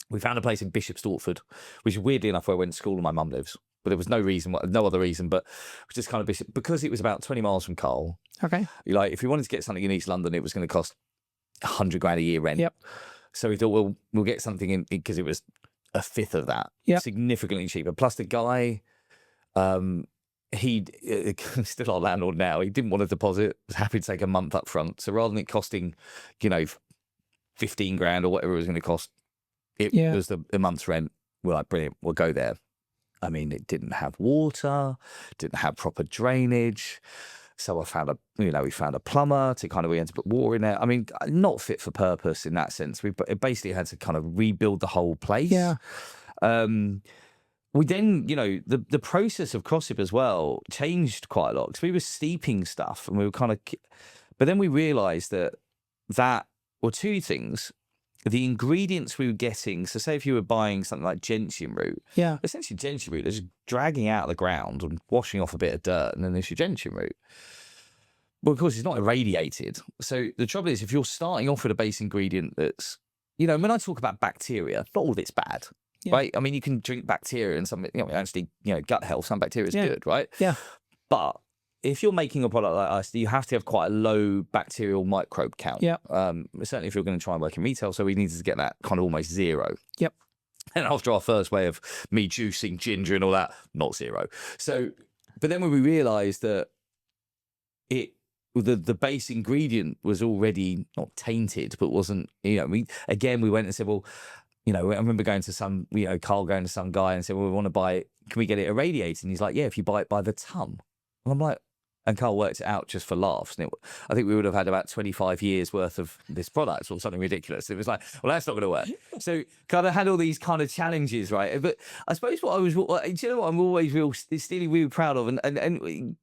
We found a place in Bishop Stortford, which is weirdly enough where I went to school and my mum lives. But there was no other reason, but it was just kind of Bishop, because it was about 20 miles from Carl. Okay. Like if we wanted to get something in East London, it was going to cost $100,000 a year rent. Yep. So we thought, well, we'll get something in, because it was a fifth of that. Yep. Significantly cheaper. Plus the guy, he's still our landlord now. He didn't want a deposit, was happy to take a month up front. So rather than it costing, $15,000 or whatever it was going to cost, it was the month's rent. We're like, brilliant, we'll go there. I mean, it didn't have water, didn't have proper drainage. So we found a plumber to we had to put water in there. I mean, not fit for purpose in that sense. We basically had to kind of rebuild the whole place. Yeah. We then, the process of Crossip as well changed quite a lot, because we were steeping stuff and we were but then we realized that were two things. The ingredients we were getting, so say if you were buying something like gentian root, essentially gentian root, they're just dragging out of the ground and washing off a bit of dirt, and then there's your gentian root. Well, of course, it's not irradiated. So the trouble is, if you're starting off with a base ingredient that's, when I talk about bacteria, not all of it's bad, right? I mean, you can drink bacteria and some, actually, gut health, some bacteria is good, right? Yeah. But if you're making a product like us, you have to have quite a low bacterial microbe count. Yeah. Certainly if you're going to try and work in retail. So we needed to get that kind of almost zero. Yep. And after our first way of me juicing ginger and all that, not zero. So, but then when we realized that the base ingredient was already not tainted, but wasn't, we went and said, well, I remember going to Carl going to some guy and said, well, we want to buy it. Can we get it irradiated? And he's like, yeah, if you buy it by the ton. And I'm like, and Carl worked it out just for laughs. And I think we would have had about 25 years worth of this product or something ridiculous. It was like, well, that's not going to work. So kind of had all these kind of challenges, right? But I suppose what I'm always really proud of, and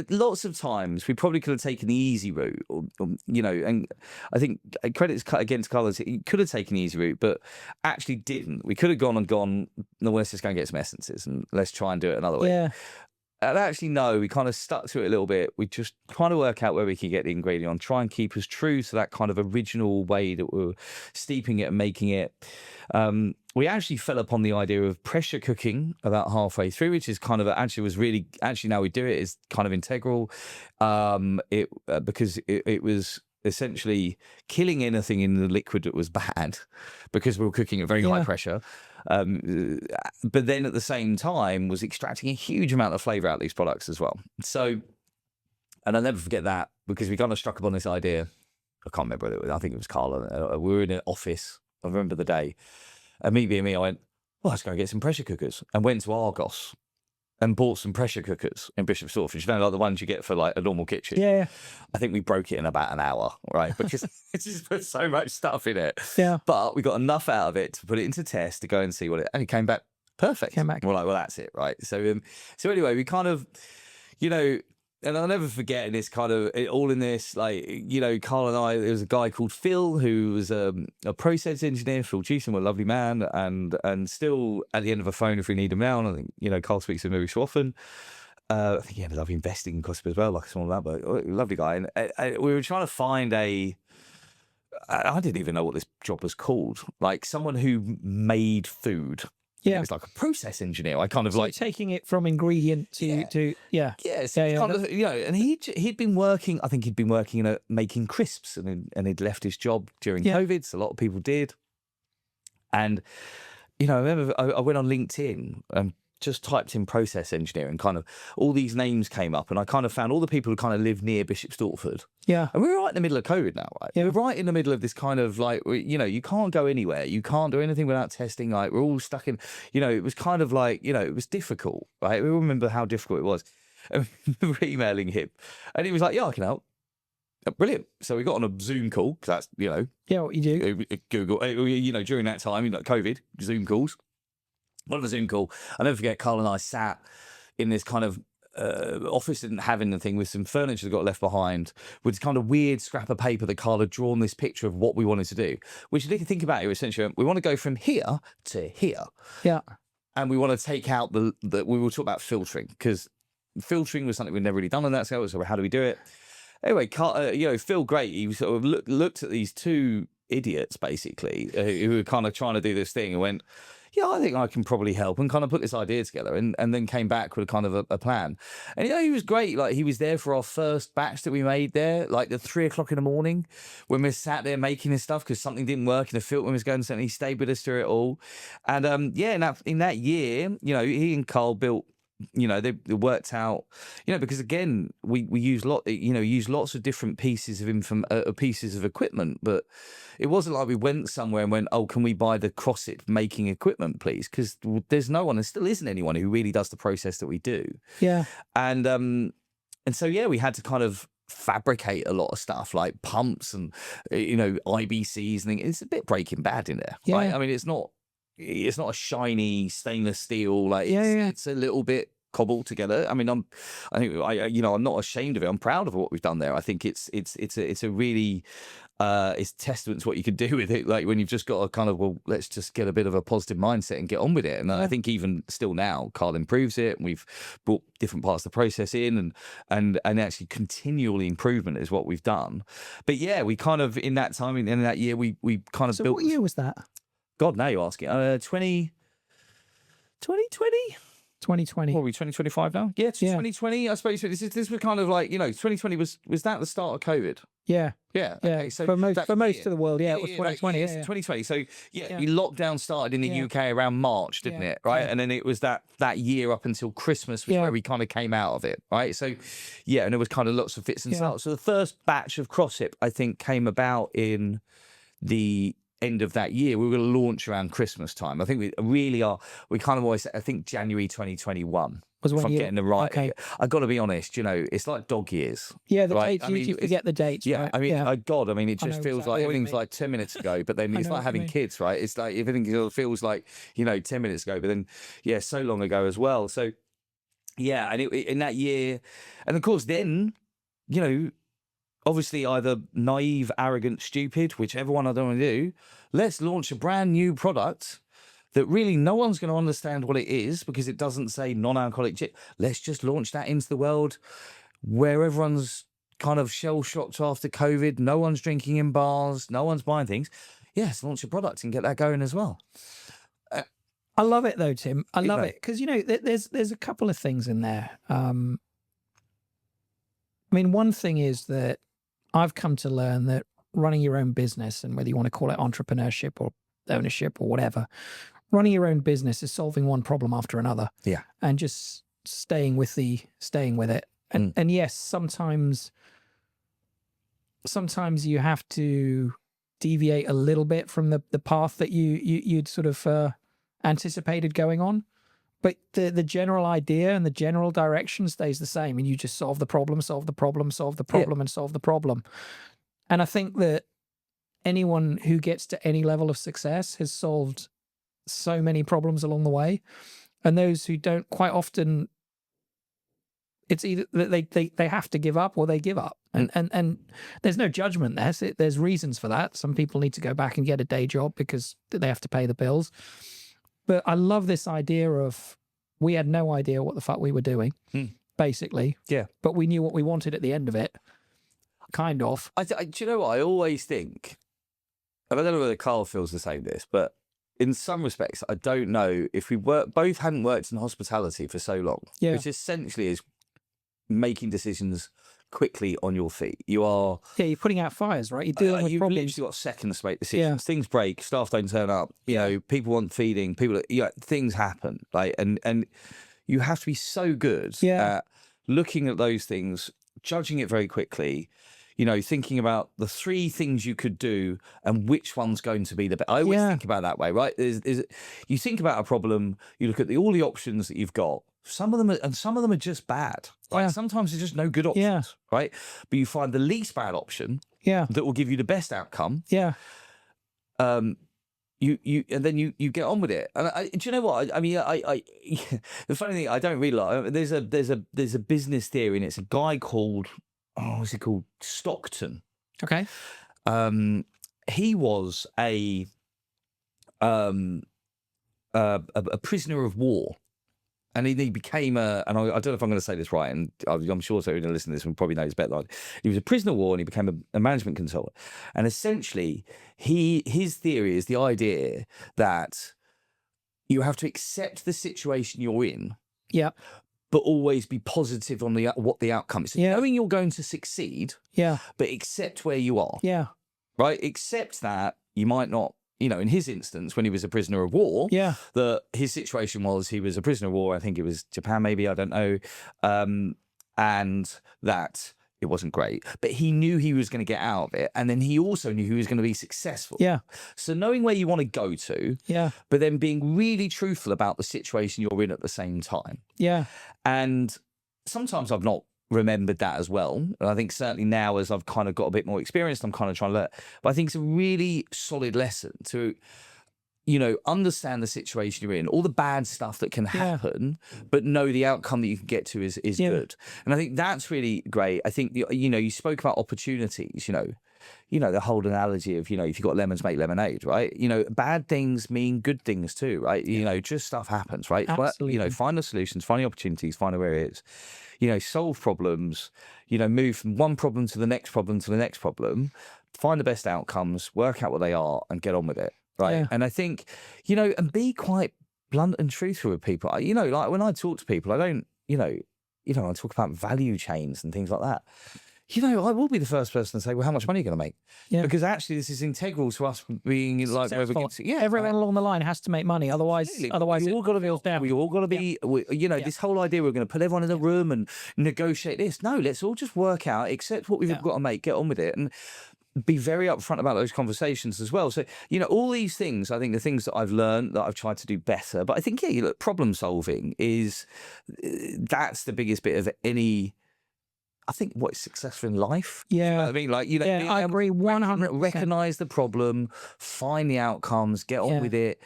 lots of times we probably could have taken the easy route, and I think credit's cut against Carl. He could have taken the easy route, but actually didn't. We could have gone, no, let's just go and get some essences and let's try and do it another way. Yeah. And actually, no, we kind of stuck to it a little bit. We just trying to work out where we could get the ingredient on, try and keep us true to that kind of original way that we were steeping it and making it. We actually fell upon the idea of pressure cooking about halfway through, which is kind of now we do it is kind of integral. Because it was essentially killing anything in the liquid that was bad because we were cooking at very high pressure. But then at the same time was extracting a huge amount of flavor out of these products as well. So, and I'll never forget that because we kind of struck upon this idea. I can't remember what it was. I think it was Carl. We were in an office. I remember the day. And me being me, I went, well, let's go and get some pressure cookers. And went to Argos and bought some pressure cookers in Bishop Stortford. You know, like the ones you get for like a normal kitchen. Yeah. I think we broke it in about an hour, right? Because it just put so much stuff in it. Yeah. But we got enough out of it to put it into test to go and see what it, and it came back perfect. We're like, well, that's it, right? So, so anyway, we kind of, you know, and I'll never forget in this kind of all in this, like, you know, Carl and I, there was a guy called Phil who was a process engineer, Phil Cheetham, a lovely man, and still at the end of a phone if we need him now. And I think, you know, Carl speaks to him every so often. I think he ended up investing in Crossip as well, like someone like that, but lovely guy. And we were trying to find I didn't even know what this job was called, like someone who made food. Yeah, it's like a process engineer. I kind of like taking it from ingredient to kind of, you know. And he'd been working. I think he'd been working in making crisps, and he'd left his job during COVID. So a lot of people did. And you know, I remember I went on LinkedIn and just typed in process engineer, and kind of all these names came up, and I kind of found all the people who kind of live near Bishop Stortford. Yeah. And we were right in the middle of COVID now, right? Yeah. We're right in the middle of this kind of like, you know, you can't go anywhere. You can't do anything without testing. Like we're all stuck in, you know, it was kind of like, you know, it was difficult, right? We all remember how difficult it was. And we were emailing him and he was like, yeah, I can help. Brilliant. So we got on a Zoom call because that's, you know. Yeah, what you do. Google, you know, during that time, you know, COVID, Zoom calls. On a Zoom call, I'll never forget, Carl and I sat in this kind of office, didn't have anything, with some furniture that got left behind, with this kind of weird scrap of paper that Carl had drawn this picture of what we wanted to do. Which, if you think about it, essentially, we want to go from here to here. Yeah. And we want to take out we will talk about filtering, because filtering was something we'd never really done on that scale. So how do we do it? Anyway, Carl, you know, Phil, great. He sort of looked at these two idiots, basically, who were kind of trying to do this thing, and went, yeah, I think I can probably help, and kind of put this idea together, and then came back with kind of a plan. And, you know, he was great. Like, he was there for our first batch that we made there, like at 3 o'clock in the morning when we sat there making this stuff because something didn't work and the filter was going, so he stayed with us through it all. And, yeah, in that year, you know, he and Carl built, you know, they worked out, you know, because again, we use lots of different pieces of pieces of equipment, but it wasn't like we went somewhere and went, oh, can we buy the Crossip making equipment, please? Because there's no one, and still isn't anyone, who really does the process that we do. Yeah. And so, yeah, we had to kind of fabricate a lot of stuff like pumps and, you know, IBCs and things. It's a bit Breaking Bad in there, right? I mean, it's not a shiny stainless steel, like it's a little bit cobbled together. I mean, you know, I'm not ashamed of it. I'm proud of what we've done there. I think it's a really it's testament to what you can do with it. Like when you've just got a kind of, well, let's just get a bit of a positive mindset and get on with it. And I think even still now, Carl improves it, and we've brought different parts of the process in, and actually continually improvement is what we've done. But yeah, we kind of in that time, in that year, we kind of built. What year was that? God, now you're asking. 2020? 2020. What are we, 2025 now? Yeah, 2020, I suppose. This was kind of like, you know, 2020 was that the start of COVID? Yeah. Yeah. Okay, so for most of the world, it was 2020. Yeah, 2020. So, lockdown started in the UK around March, didn't it? Right. And then it was that year up until Christmas was where we kind of came out of it. Right. So, yeah, and there was kind of lots of fits and starts. So the first batch of Crossip, I think, came about in the end of that year. We were going to launch around Christmas time. I think we really are. We kind of always, I think January 2021 was when, if I'm getting the right. Okay. I got to be honest, you know, it's like dog years. Yeah, the dates. You forget the dates. Yeah, right? I mean, I mean, it just feels like everything's like 10 minutes ago. But then it's like having kids, right? It's like everything feels like, you know, 10 minutes ago. But then, yeah, so long ago as well. So, yeah, and in that year, and of course, then, you know, obviously either naive, arrogant, stupid, whichever one I don't want to do, let's launch a brand new product that really no one's going to understand what it is because it doesn't say non-alcoholic gin. Let's just launch that into the world where everyone's kind of shell-shocked after COVID. No one's drinking in bars. No one's buying things. Yes, launch a product and get that going as well. I love it though, Tim. I love it because, you know, there's a couple of things in there. I mean, one thing is that I've come to learn that running your own business, and whether you want to call it entrepreneurship or ownership or whatever, running your own business is solving one problem after another. Yeah. And just staying with it. And yes, sometimes you have to deviate a little bit from the path that you'd sort of anticipated going on. But the general idea and the general direction stays the same, and you just solve the problem, and solve the problem. And I think that anyone who gets to any level of success has solved so many problems along the way. And those who don't, quite often, it's either that they have to give up or they give up. And there's no judgment there. There's reasons for that. Some people need to go back and get a day job because they have to pay the bills. But I love this idea of, we had no idea what the fuck we were doing, basically. Yeah. But we knew what we wanted at the end of it, kind of. Do you know what I always think? And I don't know whether Carl feels the same this, but in some respects, I don't know if we both hadn't worked in hospitality for so long, which essentially is making decisions quickly on your feet. You're putting out fires, right? You're dealing with problems. You've literally got seconds to make decisions. Things break, staff don't turn up. You know, people want feeding. Things happen. And you have to be so good at looking at those things, judging it very quickly. You know, thinking about the 3 things you could do and which one's going to be the best. I always think about it that way, right? You think about a problem, you look at all the options that you've got. Some of them are just bad. Right? Sometimes there's just no good options, right? But you find the least bad option that will give you the best outcome. Yeah. And then you get on with it. And do you know what? I mean, the funny thing, I don't really like. There's a business theory, and it's a guy called, what's he called? Stockton. Okay. He was a prisoner of war. And he became and I don't know if I'm going to say this right, and I'm sure so going to listen to this and probably knows better than I do. He was a prisoner of war, and he became a management consultant. And essentially, his theory is the idea that you have to accept the situation you're in, but always be positive on what the outcome is. Knowing you're going to succeed, but accept where you are. Right? Accept that you might not. You know, in his instance, when he was a prisoner of war, that his situation was he was a prisoner of war. I think it was Japan, maybe, I don't know, and that it wasn't great. But he knew he was going to get out of it, and then he also knew he was going to be successful. So knowing where you want to go to, but then being really truthful about the situation you're in at the same time. And sometimes I've not remembered that as well. And I think certainly now, as I've kind of got a bit more experienced, I'm kind of trying to learn. But I think it's a really solid lesson to, you know, understand the situation you're in, all the bad stuff that can happen, but know the outcome that you can get to is good. And I think that's really great. I think, you know, you spoke about opportunities, you know, the whole analogy of, you know, if you've got lemons, make lemonade, right? You know, bad things mean good things too, right? You know, just stuff happens, right? Absolutely. You know, find the solutions, find the opportunities, find where it is. You know, solve problems, you know, move from one problem to the next problem to the next problem, find the best outcomes, work out what they are, and get on with it, right? And I think, you know, and be quite blunt and truthful with people. You know, like when I talk to people, I don't, I talk about value chains and things like that. You know, I will be the first person to say, well, how much money are you going to make? Because actually this is integral to us being like, everyone along the line has to make money. Otherwise we all got to be down. We all got to be, this whole idea we're going to put everyone in a room and negotiate this. No, let's all just work out, accept what we've got to make, get on with it, and be very upfront about those conversations as well. So, you know, all these things, I think the things that I've learned that I've tried to do better. But I think, problem solving that's the biggest bit of any. I think what is successful in life. I mean, like, I agree 100%. Recognize the problem, find the outcomes, get on with it.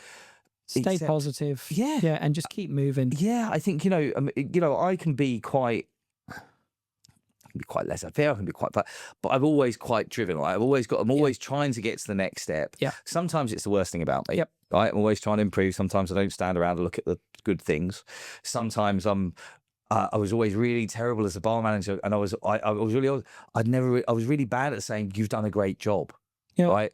Stay positive. And just keep moving. I think, I can be quite laissez-faire, I can be quite, but I'm always quite driven. Right? I'm always trying to get to the next step. Sometimes it's the worst thing about me. Right? I'm always trying to improve. Sometimes I don't stand around and look at the good things. Sometimes I was always really terrible as a bar manager, and I was really bad at saying you've done a great job, right?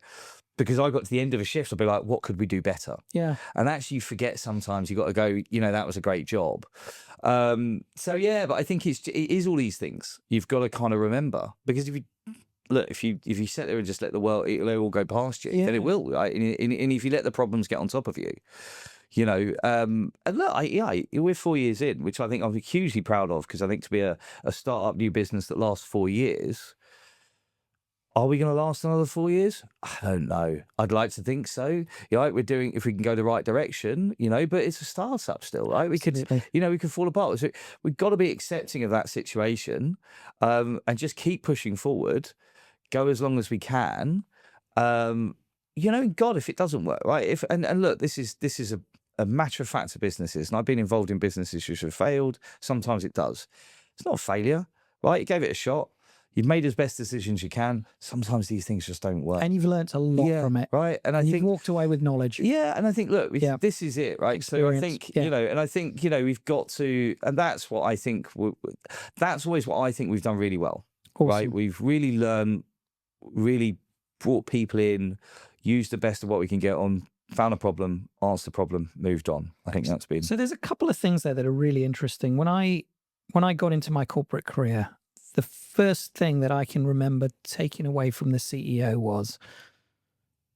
Because I got to the end of a shift, I'd be like, what could we do better? And actually, you forget sometimes. You got to go, that was a great job. But I think it is all these things you've got to kind of remember, because if you look, if you sit there and just let the world, it'll all go past you, then it will, right? And if you let the problems get on top of you, and look, we're 4 years in, which I think I'm hugely proud of, because I think to be a startup new business that lasts 4 years, are we going to last another 4 years? I don't know. I'd like to think so. We're doing, if we can go the right direction, but it's a startup still, right? We could, we could fall apart. So we've got to be accepting of that situation, and just keep pushing forward, go as long as we can. God, if it doesn't work, right? And look, this is a matter of fact of businesses, and I've been involved in businesses which have failed. Sometimes it does. It's not a failure, right? You gave it a shot. You've made as best decisions you can. Sometimes these things just don't work. And you've learnt a lot from it. Right. And I think you've walked away with knowledge. Yeah. And I think, look, this is it, right? Experience. So I think, and I think, we've got to, and that's what I think, that's always what I think we've done really well, right? We've really learned, really brought people in, used the best of what we can get on, found a problem, answered the problem, moved on. I think that's been. So there's a couple of things there that are really interesting. When I got into my corporate career, the first thing that I can remember taking away from the CEO was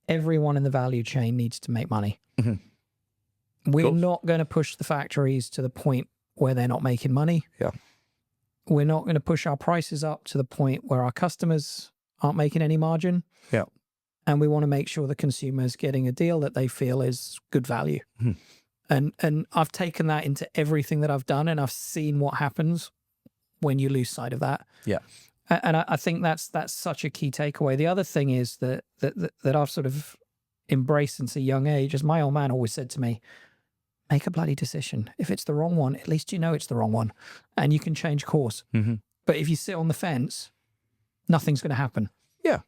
everyone in the value chain needs to make money. Mm-hmm. We're not going to push the factories to the point where they're not making money. Yeah. We're not going to push our prices up to the point where our customers aren't making any margin. Yeah. And we want to make sure the consumer's getting a deal that they feel is good value. Mm-hmm. And I've taken that into everything that I've done, and I've seen what happens when you lose sight of that. Yeah. And I think that's such a key takeaway. The other thing is that I've sort of embraced since a young age, as my old man always said to me, make a bloody decision. If it's the wrong one, at least you know it's the wrong one, and you can change course. Mm-hmm. But if you sit on the fence, nothing's going to happen. Yeah.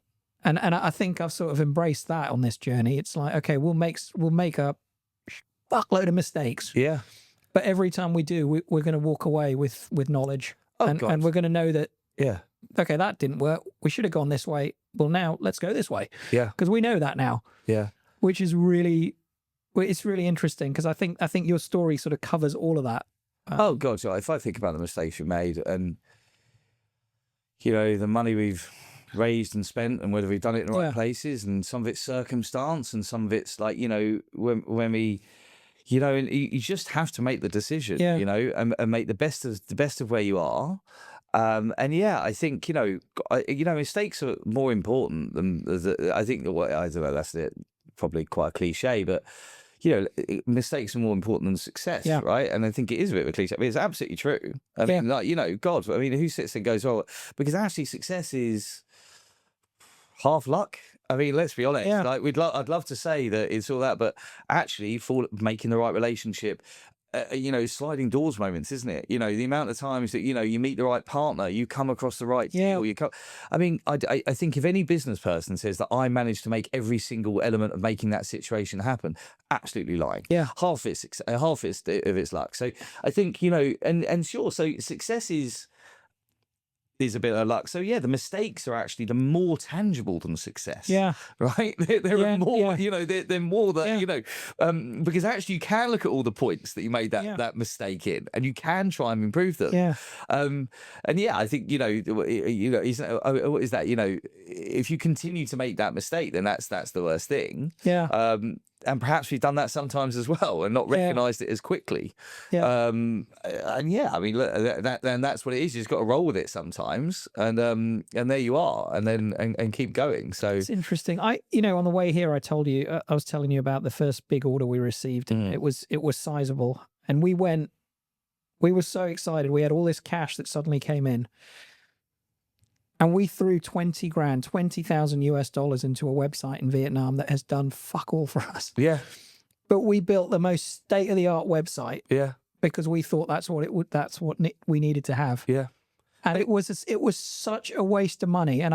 And I think I've sort of embraced that on this journey. It's like, okay, we'll make a fuckload of mistakes. Yeah. But every time we do, we're going to walk away with knowledge. And we're going to know that, okay, that didn't work. We should have gone this way. Well, now let's go this way. Yeah. Because we know that now. Yeah. Which is really, it's really interesting, because I think your story sort of covers all of that. Oh, God. So if I think about the mistakes we made, and, the money we've raised and spent, and whether we've done it in the right places, and some of it's circumstance, and some of it's like, when we... and you just have to make the decision, and make the best of where you are. I think, mistakes are more important than, I think, I don't know, that's probably quite a cliche, but, mistakes are more important than success, right? And I think it is a bit of a cliche, but it's absolutely true. I mean, God, I mean, who sits and goes, well, because actually success is half luck. I mean, let's be honest. Yeah. Like I'd love to say that it's all that, but actually, for making the right relationship, sliding doors moments, isn't it? The amount of times that you meet the right partner, you come across the right deal. I mean, I think if any business person says that I managed to make every single element of making that situation happen, absolutely lying. Yeah, half of it's luck. So I think and sure. So success is a bit of luck. So the mistakes are actually the more tangible than success. Yeah. Right? They're more, they're more that, because actually you can look at all the points that you made that mistake in, and you can try and improve them. Yeah. I think, what is that? If you continue to make that mistake, then that's the worst thing. Yeah. And perhaps we've done that sometimes as well, and not recognised it as quickly. Yeah. I mean, look, then that's what it is. You just got to roll with it sometimes, and there you are, and then and keep going. So it's interesting. On the way here, I was telling you about the first big order we received. It was sizable, and we were so excited. We had all this cash that suddenly came in. And we threw $20,000 into a website in Vietnam that has done fuck all for us. Yeah. But we built the most state-of-the-art website. Yeah. Because we thought that's what we needed to have. Yeah. And it was such a waste of money. And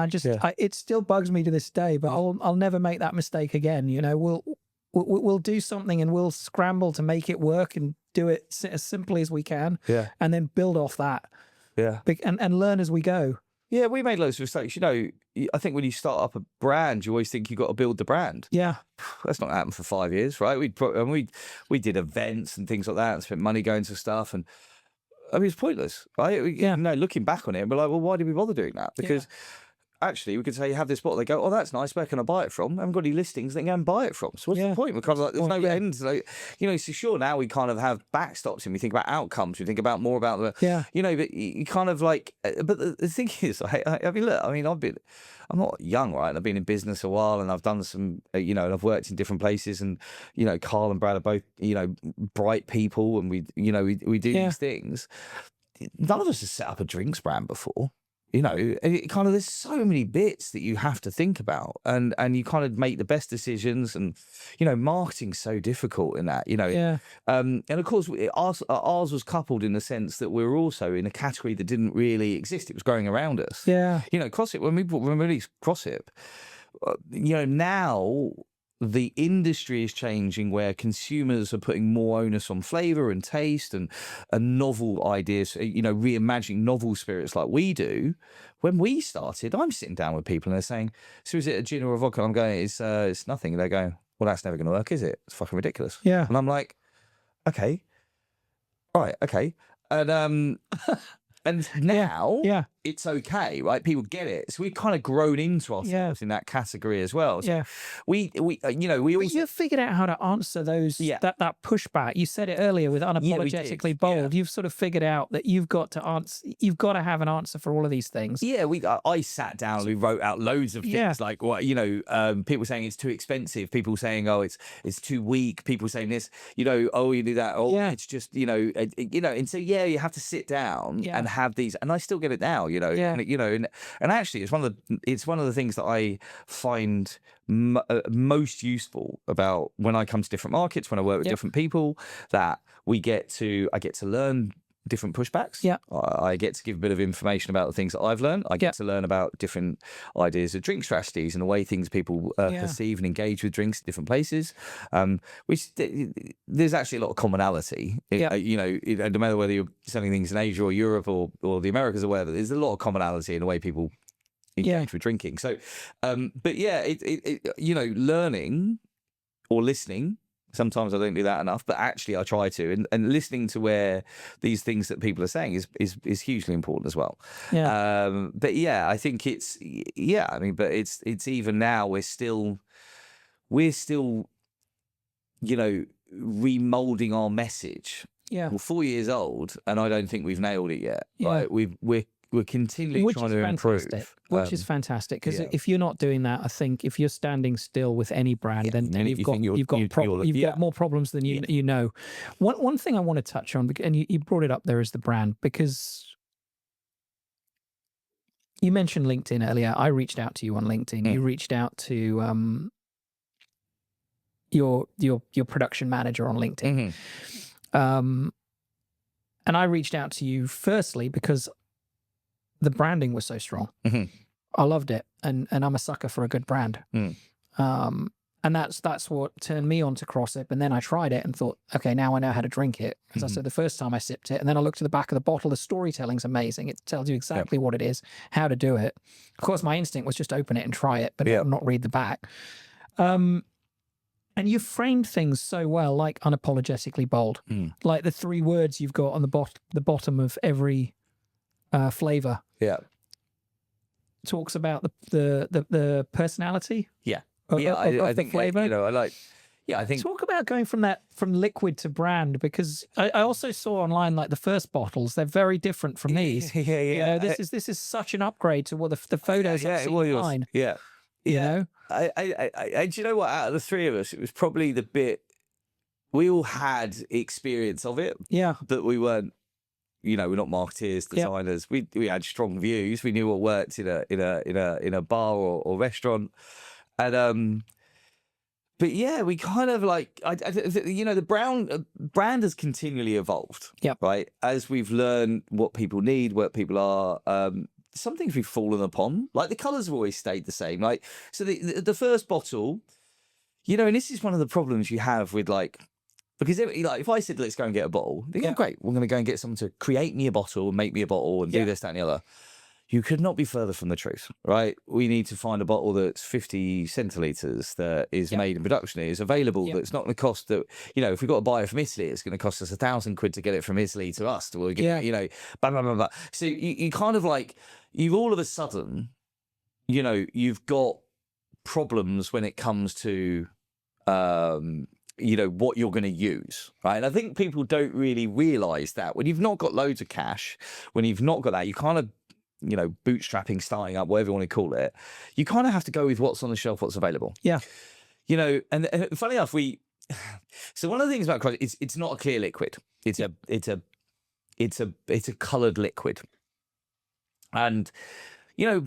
it still bugs me to this day. But I'll never make that mistake again. We'll do something, and we'll scramble to make it work and do it as simply as we can. Yeah. And then build off that. Yeah. And learn as we go. Yeah, we made loads of mistakes. I think when you start up a brand, you always think you've got to build the brand. Yeah. That's not happened for 5 years, right? We did events and things like that, and spent money going to stuff, and I mean, it's pointless, right? Looking back on it, we're like, well, why did we bother doing that? Because actually, we could say you have this bottle. They go, oh, that's nice. Where can I buy it from? I haven't got any listings. They can go and buy it from. So what's the point? We're kind of like, there's no end. Like, so sure, now we kind of have backstops and we think about outcomes. We think about more about the, but you kind of like, but the thing is, I mean, look, I mean, I'm not young, right? I've been in business a while and I've done some, and I've worked in different places, and, Carl and Brad are both, bright people, and we do these things. None of us has set up a drinks brand before. It kind of, there's so many bits that you have to think about, and you kind of make the best decisions, and marketing's so difficult in that, and of course ours was coupled in the sense that we were also in a category that didn't really exist. It was growing around us. Crossip, when we released Crossip, now the industry is changing, where consumers are putting more onus on flavor and taste and novel ideas, reimagining novel spirits like we do. When we started, I'm sitting down with people and they're saying, so is it a gin or a vodka? I'm going, it's nothing. And they go, well, that's never going to work, is it? It's fucking ridiculous. And I'm like, okay. All right. Okay. And, and now it's okay, right? People get it. So we've kind of grown into ourselves in that category as well. So we always... You've figured out how to answer those, that pushback. You said it earlier with Unapologetically Bold. You've sort of figured out that you've got to have an answer for all of these things. I sat down, we wrote out loads of things like people saying it's too expensive, people saying, oh, it's too weak, people saying this, oh, you do that, oh, it's just, and so you have to sit down and have these, and I still get it now, and actually it's one of the things that I find most useful about when I come to different markets, when I work with different people, that I get to learn different pushbacks. I get to give a bit of information about the things that I've learned. I get to learn about different ideas of drink strategies and the way things people perceive and engage with drinks in different places, which there's actually a lot of commonality. No matter whether you're selling things in Asia or Europe or the Americas or wherever, there's a lot of commonality in the way people engage with drinking. So but learning or listening, sometimes I don't do that enough, but actually I try to, and listening to where these things that people are saying is hugely important as well. But I think it's but it's even now we're still remolding our message. We're 4 years old, and I don't think we've nailed it yet. Right? We're continually trying to improve. Which is fantastic, because if you're not doing that, I think if you're standing still with any brand, then you've got more problems than you know. One thing I want to touch on, and you brought it up there, is the brand, because you mentioned LinkedIn earlier. I reached out to you on LinkedIn. You reached out to your production manager on LinkedIn, and I reached out to you firstly because the branding was so strong. I loved it, and I'm a sucker for a good brand. And that's what turned me on to Crossip. And then I tried it and thought, okay, now I know how to drink it. As I said, the first time I sipped it, and then I looked at the back of the bottle. The storytelling's amazing. It tells you exactly what it is, how to do it. Of course, my instinct was just open it and try it, but not read the back. And you framed things so well, like Unapologetically Bold, like the 3 words you've got on the bottom of every flavor. Talks about the personality. I think flavor. I think Talk about going from liquid to brand, because I also saw online, like the first bottles, they're very different from these. This is such an upgrade to what the photos I've seen online. Do you know what? Out of the 3 of us, it was probably the bit we all had experience of it. But we weren't. We're not marketeers, designers. We had strong views. We knew what worked in a bar or restaurant, and but we kind of like the brand has continually evolved. Right, as we've learned what people need, what people are. Some things we've fallen upon, like the colours have always stayed the same. Like, so the first bottle, and this is one of the problems you have with because if I said, let's go and get a bottle, they go, great, we're going to go and get someone to create me a bottle and make me a bottle and do this, that, and the other. You could not be further from the truth, right? We need to find a bottle that's 50 centilitres, that is made in production, is available, that's not going to cost that, if we've got to buy it from Italy, it's going to cost us £1,000 to get it from Italy to us. Blah, blah, blah, blah. So you kind of you've all of a sudden, you've got problems when it comes to, what you're going to use, right? And I think people don't really realize that when you've not got loads of cash, when you've not got that, you kind of, bootstrapping, starting up, whatever you want to call it, you kind of have to go with what's on the shelf, what's available. Yeah. And funny enough, so one of the things about Crossip, it's not a clear liquid. It's a colored liquid. And,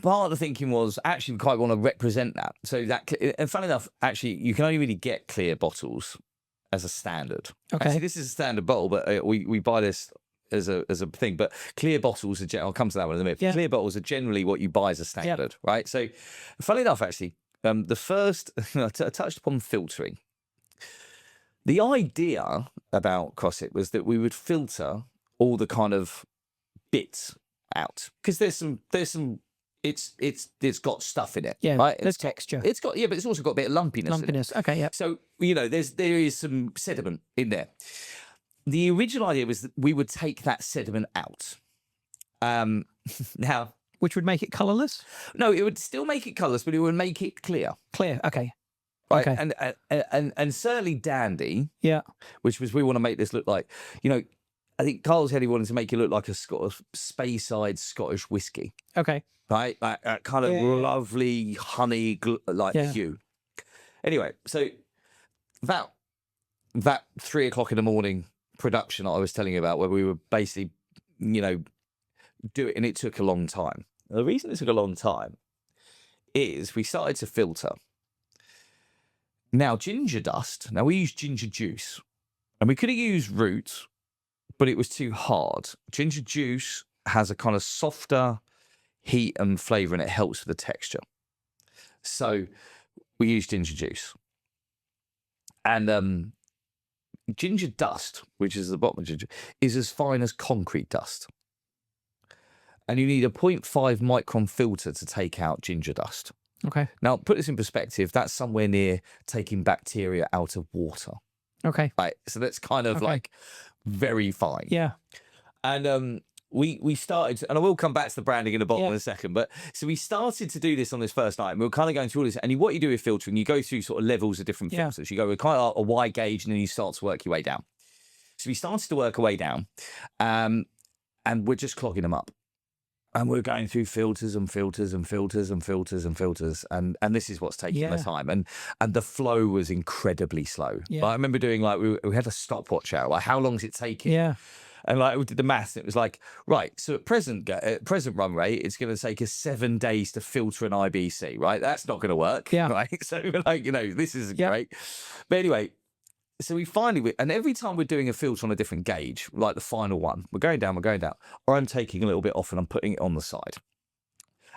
part of the thinking was actually we quite want to represent that. So and funny enough, actually, you can only really get clear bottles as a standard. Okay. Actually, this is a standard bottle, but we buy this as a thing. But clear bottles are, I'll come to that one in a minute. Yeah. Clear bottles are generally what you buy as a standard, right? So funny enough, actually, the first, I touched upon filtering. The idea about Crossip was that we would filter all the kind of bits out because there's some it's got stuff in it. Yeah, right. There's texture. But it's also got a bit of lumpiness. In it. Okay, yeah. So there is some sediment in there. The original idea was that we would take that sediment out. Now, which would make it colorless? No, it would still make it colorless, but it would make it clear. Clear. Okay. Right. Okay. And certainly dandy. Yeah. Which was we want to make this look like, I think Carl's head he wanted to make it look like a Scottish Speyside Scottish whiskey. Okay. Right, like that kind of lovely honey hue. Anyway, so that 3 o'clock in the morning production I was telling you about, where we were basically, do it, and it took a long time. The reason it took a long time is we started to filter. Now, ginger dust. Now we use ginger juice, and we could have used root, but it was too hard. Ginger juice has a kind of softer heat and flavor, and it helps with the texture. So we use ginger juice. And ginger dust, which is the bottom of ginger, is as fine as concrete dust. And you need a 0.5 micron filter to take out ginger dust. Okay. Now, put this in perspective, that's somewhere near taking bacteria out of water. Okay. Right. So that's kind of like very fine. Yeah. And we started, and I will come back to the branding in a bottle in a second, but so we started to do this on this first night, and we were kind of going through all this. And what you do with filtering, you go through sort of levels of different filters. You go with kind of a wide gauge, and then you start to work your way down. So we started to work our way down, and we're just clogging them up. And we're going through filters and filters and filters and filters and filters. And this is what's taking the time. And the flow was incredibly slow. Yeah. I remember doing we had a stopwatch out. Like, how long is it taking? Yeah. And we did the maths. And it was like, right, so at present run rate, it's going to take us 7 days to filter an IBC, right? That's not going to work. Yeah. Right. So we're this isn't great. But anyway, so we finally, and every time we're doing a filter on a different gauge, like the final one, we're going down, or I'm taking a little bit off and I'm putting it on the side.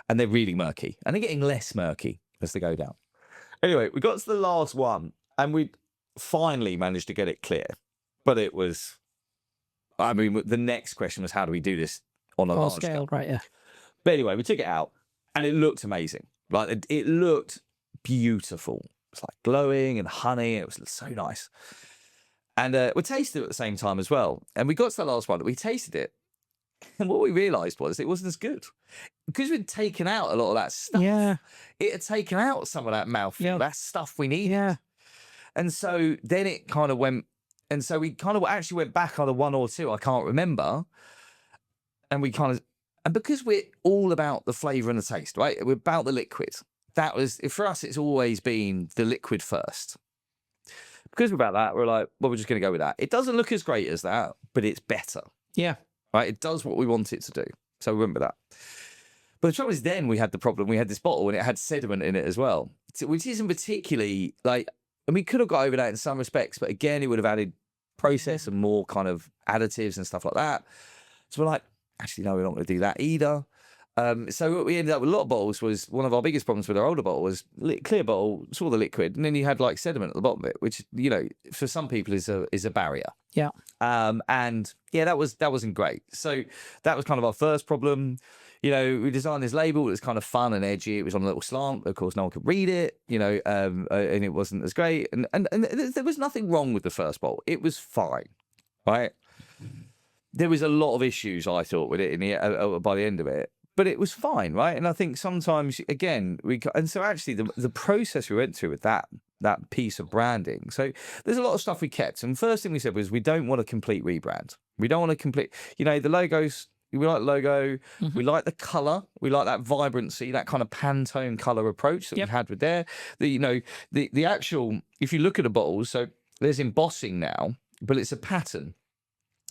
And they're really murky. And they're getting less murky as they go down. Anyway, we got to the last one, and we finally managed to get it clear. But it was, the next question was, how do we do this on a large scale? Right, yeah. But anyway, we took it out, and it looked amazing. Like, it looked beautiful. It's like glowing and honey. It was so nice. And we tasted it at the same time as well. And we got to the last one. We tasted it. And what we realised was it wasn't as good. Because we'd taken out a lot of that stuff. Yeah. It had taken out some of that mouthfeel, that stuff we needed. Yeah. And so then it kind of went. And so we kind of actually went back on a 1 or 2. I can't remember. And we kind of. And because we're all about the flavour and the taste, right? We're about the liquid. That was, for us, it's always been the liquid first. Because we're about that, we're like, well, we're just going to go with that. It doesn't look as great as that, but it's better. Yeah. Right? It does what we want it to do. So remember that. But the trouble is, then we had the problem. We had this bottle and it had sediment in it as well, which isn't particularly and we could have got over that in some respects, but again, it would have added process and more kind of additives and stuff like that. So we're like, actually, no, we're not going to do that either. So what we ended up with a lot of bottles was, one of our biggest problems with our older bottle was clear bottle, saw the liquid, and then you had sediment at the bottom of it, which, for some people is a barrier. Yeah. And yeah, that wasn't great. So that was kind of our first problem. We designed this label. It was kind of fun and edgy. It was on a little slant. Of course, no one could read it, and it wasn't as great. And there was nothing wrong with the first bottle. It was fine, right? There was a lot of issues, I thought, with it by the end of it. but it was fine, right? And I think sometimes, again, and so actually the process we went through with that piece of branding. So there's a lot of stuff we kept. And first thing we said was we don't want a complete rebrand. We don't want a complete, the logos. We like the logo. We like the color. We like that vibrancy, that kind of Pantone color approach that we've had with there. The actual, if you look at the bottles, so there's embossing now, but it's a pattern.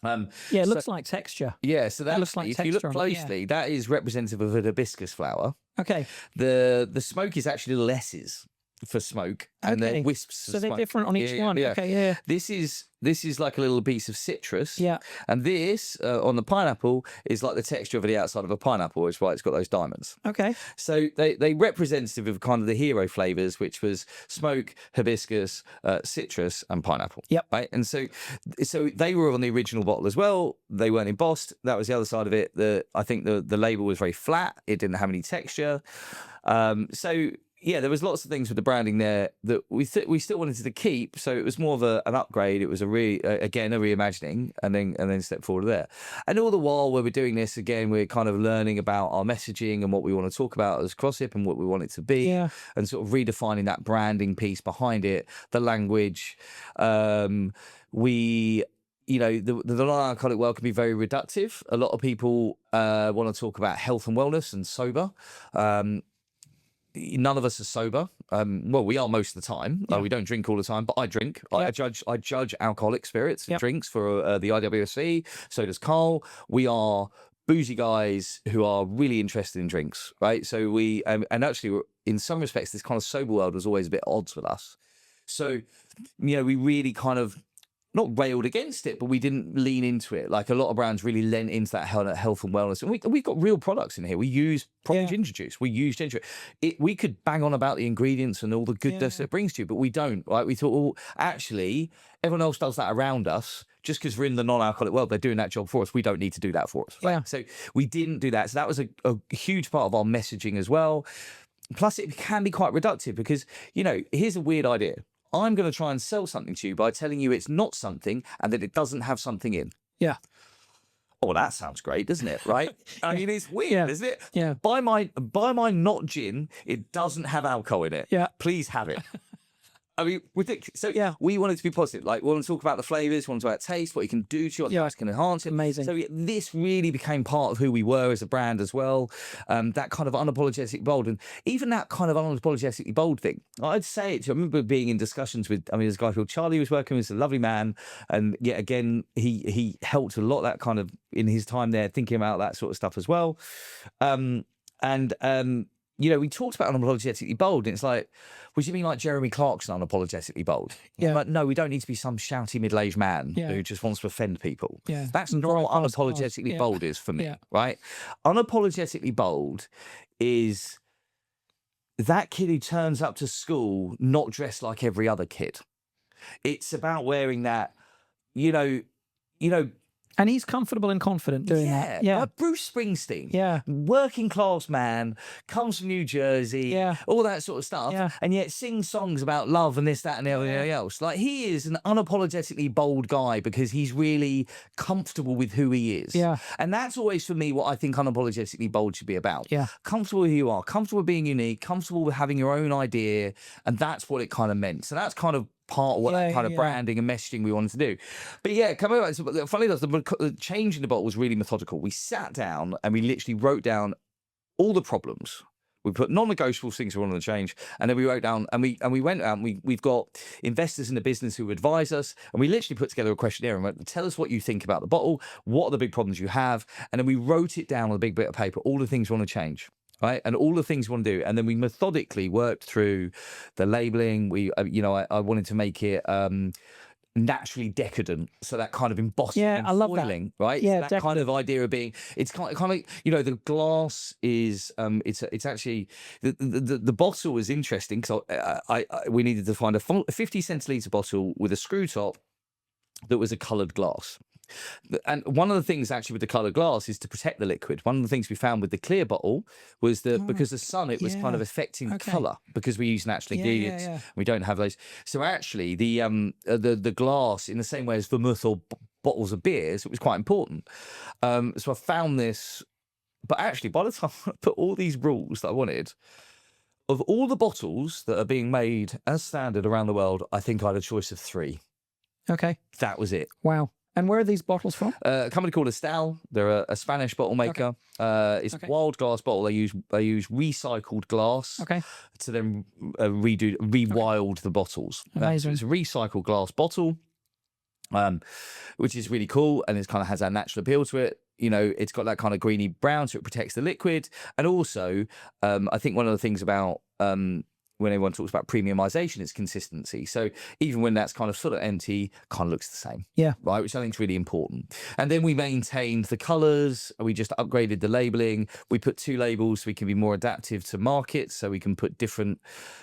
It looks like texture. Yeah, so that looks like if you look texture closely, that is representative of a hibiscus flower. Okay. The smoke is actually little S's for smoke, and then wisps. So they're different on each one. Yeah. Okay, yeah. This is like a little piece of citrus. Yeah. And this on the pineapple is like the texture of the outside of a pineapple. It's why it's got those diamonds. Okay. So they representative of kind of the hero flavors, which was smoke, hibiscus, citrus, and pineapple. Yep. Right. And so they were on the original bottle as well. They weren't embossed. That was the other side of it. I think the label was very flat. It didn't have any texture. So yeah, there was lots of things with the branding there that we still wanted to keep. So it was more of an upgrade. It was a reimagining, and then step forward there. And all the while where we're doing this, again, we're kind of learning about our messaging and what we want to talk about as Crossip and what we want it to be, and sort of redefining that branding piece behind it, the language. The non-alcoholic world can be very reductive. A lot of people want to talk about health and wellness and sober. None of us are sober. Well, we are most of the time. We don't drink all the time, but I drink. I judge alcoholic spirits and drinks for the IWSC. So does Carl. We are boozy guys who are really interested in drinks, right? So we and actually, in some respects, this kind of sober world was always a bit at odds with us. So, we really kind of not railed against it, but we didn't lean into it. Like a lot of brands really lent into that health and wellness. And we've got real products in here. We use proper ginger juice. We use ginger. We could bang on about the ingredients and all the goodness it brings to you, but we don't, right? We thought, well, actually, everyone else does that around us. Just because we're in the non-alcoholic world, they're doing that job for us. We don't need to do that for us. Right? Yeah. So we didn't do that. So that was a huge part of our messaging as well. Plus, it can be quite reductive because, here's a weird idea. I'm going to try and sell something to you by telling you it's not something and that it doesn't have something in. Yeah. Oh, that sounds great, doesn't it? Right? I mean, it's weird, isn't it? Yeah. Buy my not gin. It doesn't have alcohol in it. Yeah. Please have it. I mean, ridiculous. So we want it to be positive. Like, we want to talk about the flavors, we want to talk about taste, what you can do to your can enhance it. Amazing. So this really became part of who we were as a brand as well. That kind of unapologetic bold, and even that kind of unapologetically bold thing. I'd say it. I remember being in discussions with. there's a guy called Charlie who was working with. He's a lovely man, and yet again, he helped a lot. That kind of in his time there, thinking about that sort of stuff as well. We talked about unapologetically bold, and it's like, what do you mean like Jeremy Clarkson unapologetically bold? Yeah. Like, no, we don't need to be some shouty middle-aged man who just wants to offend people. Yeah. That's not what unapologetically bold is for me, right? Unapologetically bold is that kid who turns up to school not dressed like every other kid. It's about wearing that, and he's comfortable and confident doing that. Yeah. Like Bruce Springsteen. Yeah. Working class man, comes from New Jersey. Yeah. All that sort of stuff. Yeah. And yet sings songs about love and this, that, and everything else. Like, he is an unapologetically bold guy because he's really comfortable with who he is. Yeah. And that's always, for me, what I think unapologetically bold should be about. Yeah. Comfortable with who you are, comfortable with being unique, comfortable with having your own idea. And that's what it kind of meant. So that's kind of part of what that kind of branding and messaging we wanted to do. But coming back, so funny enough, the change in the bottle was really methodical. We sat down and we literally wrote down all the problems. We put non-negotiable things we wanted to change, and then we wrote down and we went out and we've got investors in the business who advise us, and we literally put together a questionnaire and went, tell us what you think about the bottle, what are the big problems you have, and then we wrote it down on a big bit of paper, all the things we want to change. Right, and all the things we want to do, and then we methodically worked through the labeling. I wanted to make it naturally decadent, so that kind of embossing and I love foiling, that. right? Yeah, that kind of idea of being, it's kind of the glass is it's actually the bottle was interesting because we needed to find a 50 centiliter bottle with a screw top that was a coloured glass. And one of the things actually with the coloured glass is to protect the liquid. One of the things we found with the clear bottle was that because the sun, it was kind of affecting the colour because we use natural ingredients. We don't have those. So actually the glass, in the same way as vermouth or bottles of beers, it was quite important. So I found this But actually, by the time I put all these rules that I wanted, of all the bottles that are being made as standard around the world, I think I had a choice of 3. Okay. That was it. Wow. And where are these bottles from? A company called Estal. They're a Spanish bottle maker. It's a wild glass bottle. They use recycled glass Okay. to then rewild the bottles. Amazing. So it's a recycled glass bottle, which is really cool, and it kind of has that natural appeal to it. You know, it's got that kind of greeny brown, so it protects the liquid. And also, I think one of the things about when everyone talks about premiumization, it's consistency. So even when that's kind of sort of empty, kind of looks the same. Yeah. Right, which I think is really important. And then we maintained the colors. We just upgraded the labeling. We put 2 labels so we can be more adaptive to markets. So we can put different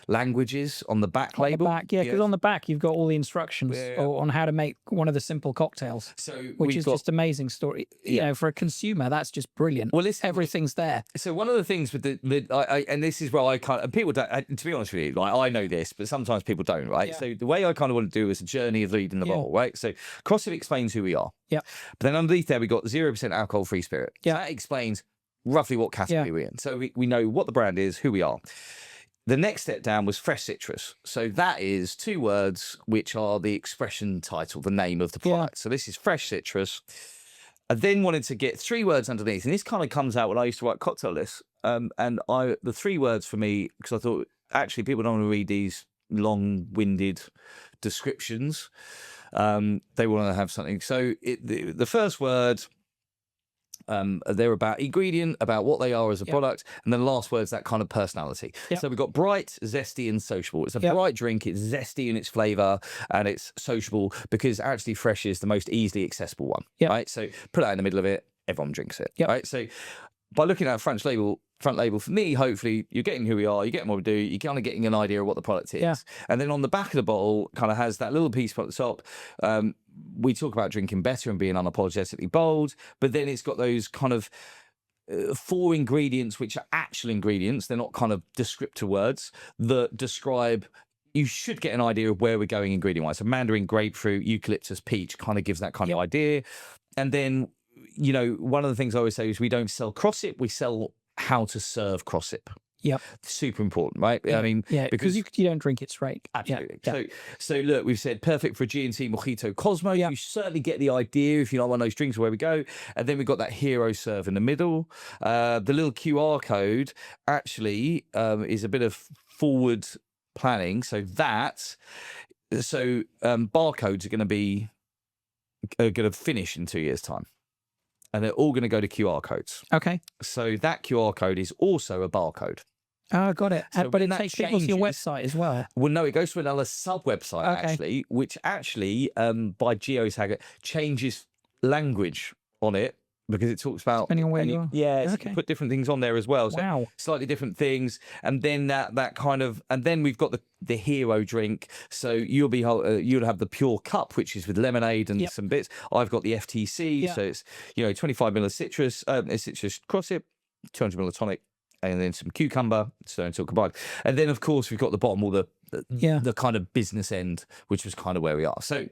languages on the back label. Because on the back you've got all the instructions on how to make one of the simple cocktails. So which is just amazing story. You know, for a consumer, that's just brilliant. Well, everything's there. So one of the things with and this is where I kind of, people don't, to be honest with you, like I know this, but sometimes people don't, right? Yeah. So the way I kind of want to do is a journey of leading the bottle, right? So Crossip explains who we are. Yeah. But then underneath there, we got 0% alcohol-free spirit. Yeah. So that explains roughly what category we're in. So we know what the brand is, who we are. The next step down was fresh citrus. So that is 2 words, which are the expression title, the name of the product. So this is fresh citrus. I then wanted to get 3 words underneath, and this kind of comes out when I used to write cocktail lists. And the 3 words for me, because I thought actually people don't want to read these long-winded descriptions. They want to have something. So the first word, they're about ingredient, about what they are as a product, and then the last word's that kind of personality. So we've got bright, zesty, and sociable. It's a bright drink. It's zesty in its flavor, and it's sociable because actually fresh is the most easily accessible one. Right. So put that in the middle of it, everyone drinks it. Right. So by looking at front label for me, hopefully you're getting who we are, you're getting what we do, you're kind of getting an idea of what the product is. And then on the back of the bottle kind of has that little piece at the top. We talk about drinking better and being unapologetically bold, but then it's got those kind of 4 ingredients, which are actual ingredients. They're not kind of descriptor words that describe, you should get an idea of where we're going ingredient-wise. So mandarin, grapefruit, eucalyptus, peach kind of gives that kind of idea. And then, you know, one of the things I always say is we don't sell Crossip, we sell how to serve Crossip. Yep. Super important, right? I mean, because you don't drink it straight. Absolutely. So look, we've said perfect for a G&T Mojito Cosmo. You certainly get the idea if you like one of those drinks where we go. And then we've got that hero serve in the middle. The little QR code actually is a bit of forward planning. So barcodes are going to finish in 2 years' time. And they're all going to go to QR codes. Okay. So that QR code is also a barcode. Oh, got it. So but it takes people to your website as well. Well, no, it goes to another sub-website, actually, which actually, by geotag, changes language on it because it talks about... Depending on where you are. Yeah, so you put different things on there as well. So slightly different things. And then that kind of... And then we've got the hero drink. So you'll have the pure cup, which is with lemonade and some bits. I've got the FTC. So it's, 25 ml of citrus Crossip, 200 ml of tonic, and then some cucumber, so until combined. And then, of course, we've got the bottom, all the kind of business end, which was kind of where we are. So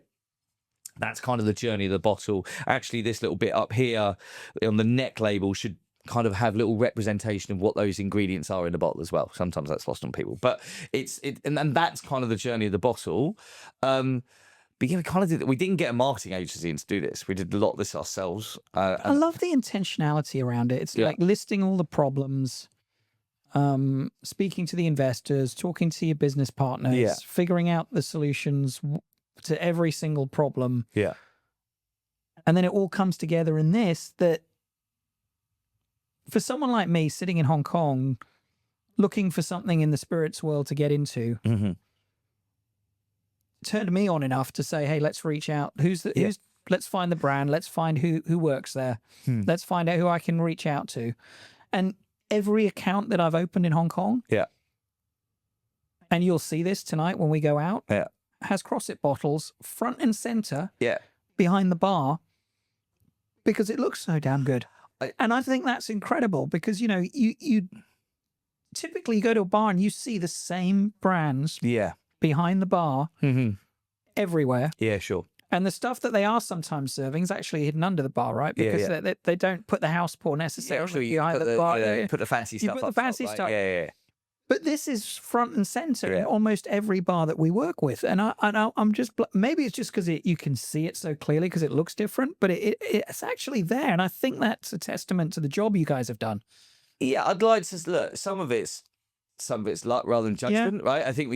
that's kind of the journey of the bottle. Actually, this little bit up here on the neck label should kind of have little representation of what those ingredients are in the bottle as well. Sometimes that's lost on people, but and that's kind of the journey of the bottle. But yeah, we didn't get a marketing agency in to do this. We did a lot of this ourselves. I love the intentionality around it. It's like listing all the problems, speaking to the investors, talking to your business partners, figuring out the solutions to every single problem. Yeah. And then it all comes together in this, that for someone like me sitting in Hong Kong, looking for something in the spirits world to get into, turned me on enough to say, hey, let's reach out. Let's find the brand. Let's find who works there. Let's find out who I can reach out to. And every account that I've opened in Hong Kong, and you'll see this tonight when we go out, has Crossip bottles front and center behind the bar because it looks so damn good. And I think that's incredible because, you typically go to a bar and you see the same brands behind the bar everywhere. Yeah, sure. And the stuff that they are sometimes serving is actually hidden under the bar, right? Because they don't put the house pour necessarily behind the bar. Put the fancy You stuff put the up top, fancy right? stuff. Yeah. But this is front and center in Yeah. almost every bar that we work with, and I'm just maybe it's just because you can see it so clearly because it looks different, but it's actually there, and I think that's a testament to the job you guys have done. Yeah, I'd like to look. Some of it's luck rather than judgment, right? I think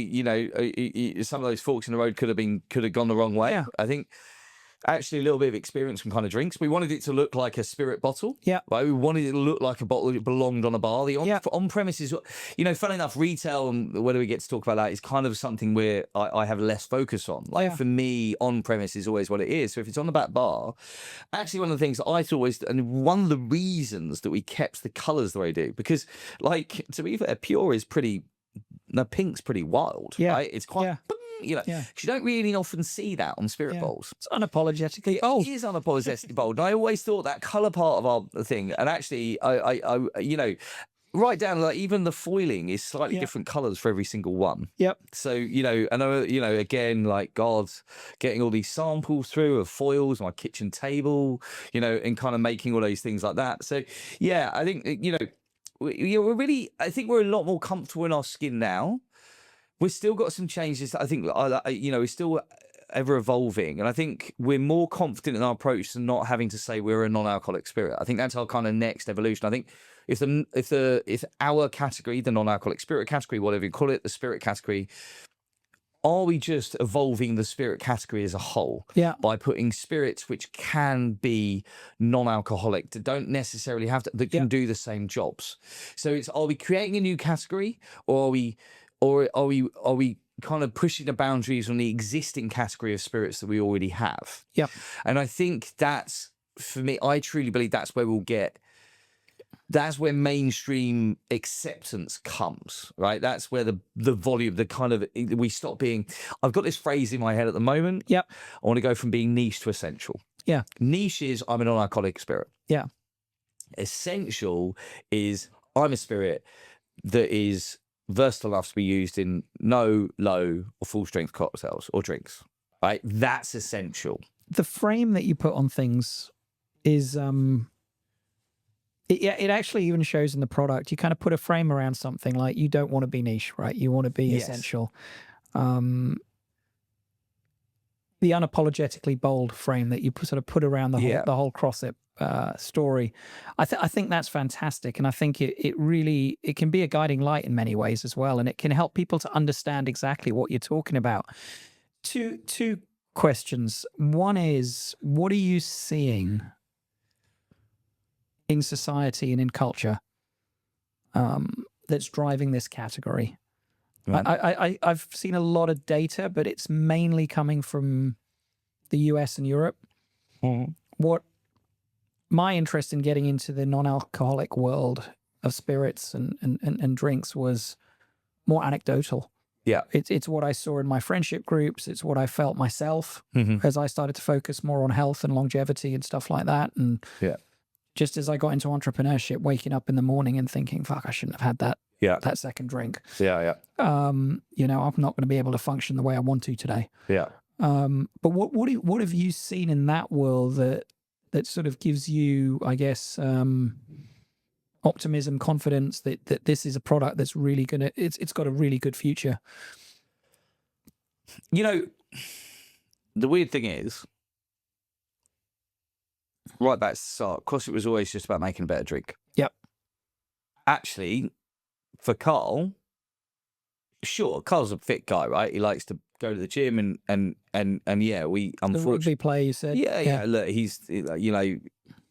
some of those forks in the road could have gone the wrong way. Yeah. I think actually a little bit of experience from kind of drinks. We wanted it to look like a spirit bottle. Yeah. Right. We wanted it to look like a bottle that belonged on a bar. The on premises, funny enough, retail, and whether we get to talk about that, is kind of something where I have less focus on. Like for me, on premise is always what it is. So if it's on the back bar, actually one of the things that I thought and one of the reasons that we kept the colours the way we do, because like, to be fair, pure is pretty, the pink's pretty wild. Yeah. Right. It's quite, because you don't really often see that on spirit bowls. It's unapologetically bold. It is unapologetically bold. And I always thought that colour part of our thing, and actually, I right down, like, even the foiling is slightly different colours for every single one. Yep. So, again, like, God, getting all these samples through of foils, my kitchen table, and kind of making all those things like that. So, yeah, I think, I think we're a lot more comfortable in our skin now. We've still got some changes. I think, we're still ever evolving. And I think we're more confident in our approach to not having to say we're a non-alcoholic spirit. I think that's our kind of next evolution. I think if our category, the non-alcoholic spirit category, whatever you call it, the spirit category, are we just evolving the spirit category as a whole by putting spirits which can be non-alcoholic, that don't necessarily have to, that can do the same jobs? So are we creating a new category, or are we kind of pushing the boundaries on the existing category of spirits that we already have? Yeah. And I think that's, for me, I truly believe that's where that's where mainstream acceptance comes, right? That's where the volume, the kind of, we stop being, I've got this phrase in my head at the moment. Yep. I want to go from being niche to essential. Yeah. Niche is I'm a non-alcoholic spirit. Yeah. Essential is I'm a spirit that is versatile enough to be used in no, low, or full strength cocktails or drinks, right? That's essential. The frame that you put on things is it actually even shows in the product. You kind of put a frame around something, like you don't want to be niche, right? You want to be essential. The unapologetically bold frame that you sort of put around the whole Crossip story, I think that's fantastic, and I think it really can be a guiding light in many ways as well, and it can help people to understand exactly what you're talking about. Two questions. One is, what are you seeing in society and in culture that's driving this category? Right. I've seen a lot of data, but it's mainly coming from the US and Europe. What my interest in getting into the non-alcoholic world of spirits and drinks was more anecdotal. Yeah. It's what I saw in my friendship groups. It's what I felt myself as I started to focus more on health and longevity and stuff like that. And just as I got into entrepreneurship, waking up in the morning and thinking, fuck, I shouldn't have had that second drink. I'm not going to be able to function the way I want to today. But what have you seen in that world that sort of gives you, I guess, optimism, confidence that this is a product that's really gonna, it's got a really good future? The weird thing is, right back to the start, Crossip was always just about making a better drink. Yep. Actually, for Carl, sure, Carl's a fit guy, right? He likes to go to the gym and we unfortunately, the rugby player, you said. Yeah. Look, he's, you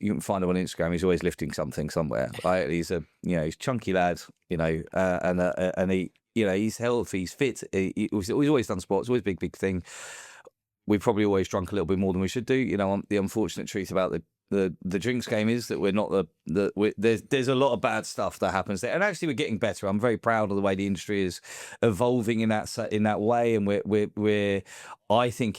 can find him on Instagram. He's always lifting something somewhere, right? He's he's chunky lad, and he, he's healthy, he's fit. He's always done sports, always big thing. We've probably always drunk a little bit more than we should do. The unfortunate truth about the drinks game is that we're not there's a lot of bad stuff that happens there, and actually we're getting better. I'm very proud of the way the industry is evolving in that way, and we're I think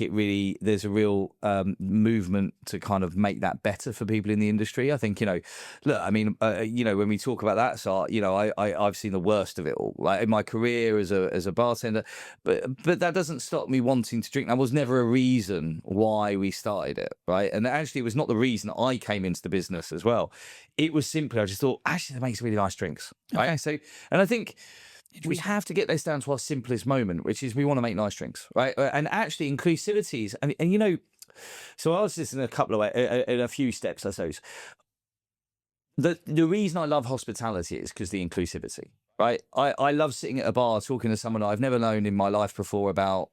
there's a real movement to kind of make that better for people in the industry. I think, look, I mean, when we talk about that side, I've seen the worst of it all, right, in my career as a bartender, but that doesn't stop me wanting to drink. That was never a reason why we started it, right? And actually, it was not the reason I came into the business as well. It was simply, I just thought, actually, that makes really nice drinks, right? Okay. So, and I think we have to get this down to our simplest moment, which is we want to make nice drinks, right? And actually, inclusivities, and so I was just in a few steps, I suppose. The reason I love hospitality is because the inclusivity, right? I love sitting at a bar talking to someone I've never known in my life before about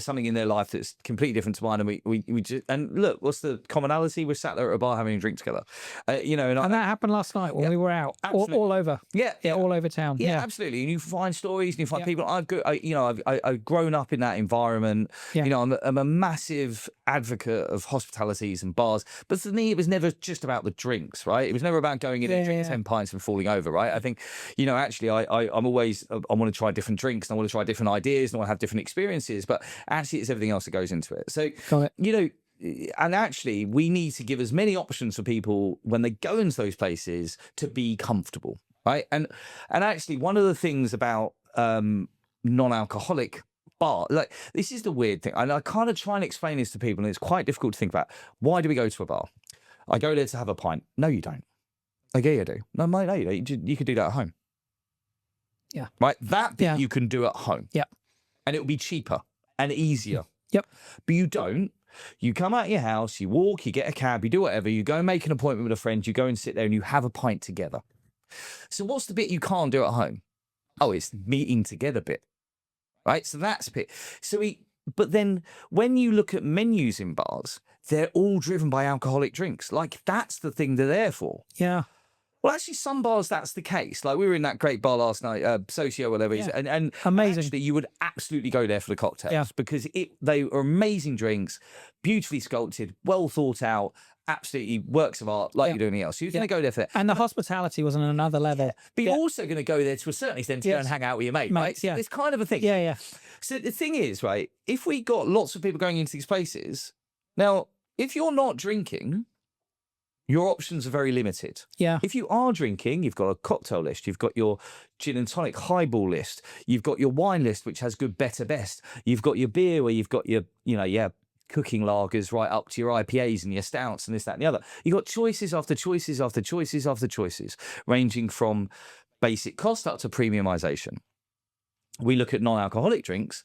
something in their life that's completely different to mine, and we just, and look, what's the commonality? We're sat there at a bar having a drink together, and that happened last night when we were out, all over, all over town. Yeah, absolutely. And you find stories, and you find people. I've grown up in that environment. I'm a massive advocate of hospitalities and bars, but for me, it was never just about the drinks, right? It was never about going in and drinking 10 pints and falling over, right? I think, actually, I'm always, I want to try different drinks, and I want to try different ideas, and I want to have different experiences, but actually it's everything else that goes into it. So, and actually we need to give as many options for people when they go into those places to be comfortable, right? And actually one of the things about non-alcoholic bar, like, this is the weird thing, and I kind of try and explain this to people, and it's quite difficult to think about. Why do we go to a bar? I go there to have a pint. No, you don't. Okay, you do. No, mate, no, you don't. You could do that at home. Yeah. Right? That bit you can do at home. Yeah. And it'll be cheaper and easier. Yep. But you don't. You come out of your house, you walk, you get a cab, you do whatever, you go and make an appointment with a friend, you go and sit there and you have a pint together. So what's the bit you can't do at home? Oh, it's the meeting together bit, right? So that's a bit. But then when you look at menus in bars, they're all driven by alcoholic drinks. Like, that's the thing they're there for. Yeah. Well, actually, some bars, that's the case. Like, we were in that great bar last night, Socio, whatever it is, and amazing. Actually, you would absolutely go there for the cocktails because they are amazing drinks, beautifully sculpted, well thought out, absolutely works of art, like you do anything else. So you're going to go there for that. And the hospitality was on another level. But you're also going to go there to a certain extent to go and hang out with your mate, right? Yeah. It's kind of a thing. Yeah. So the thing is, right, if we got lots of people going into these places, now, if you're not drinking, your options are very limited. Yeah. If you are drinking, you've got a cocktail list, you've got your gin and tonic highball list, you've got your wine list, which has good, better, best. You've got your beer where you've got your, cooking lagers right up to your IPAs and your stouts and this, that, and the other. You've got choices after choices after choices after choices, ranging from basic cost up to premiumization. We look at non-alcoholic drinks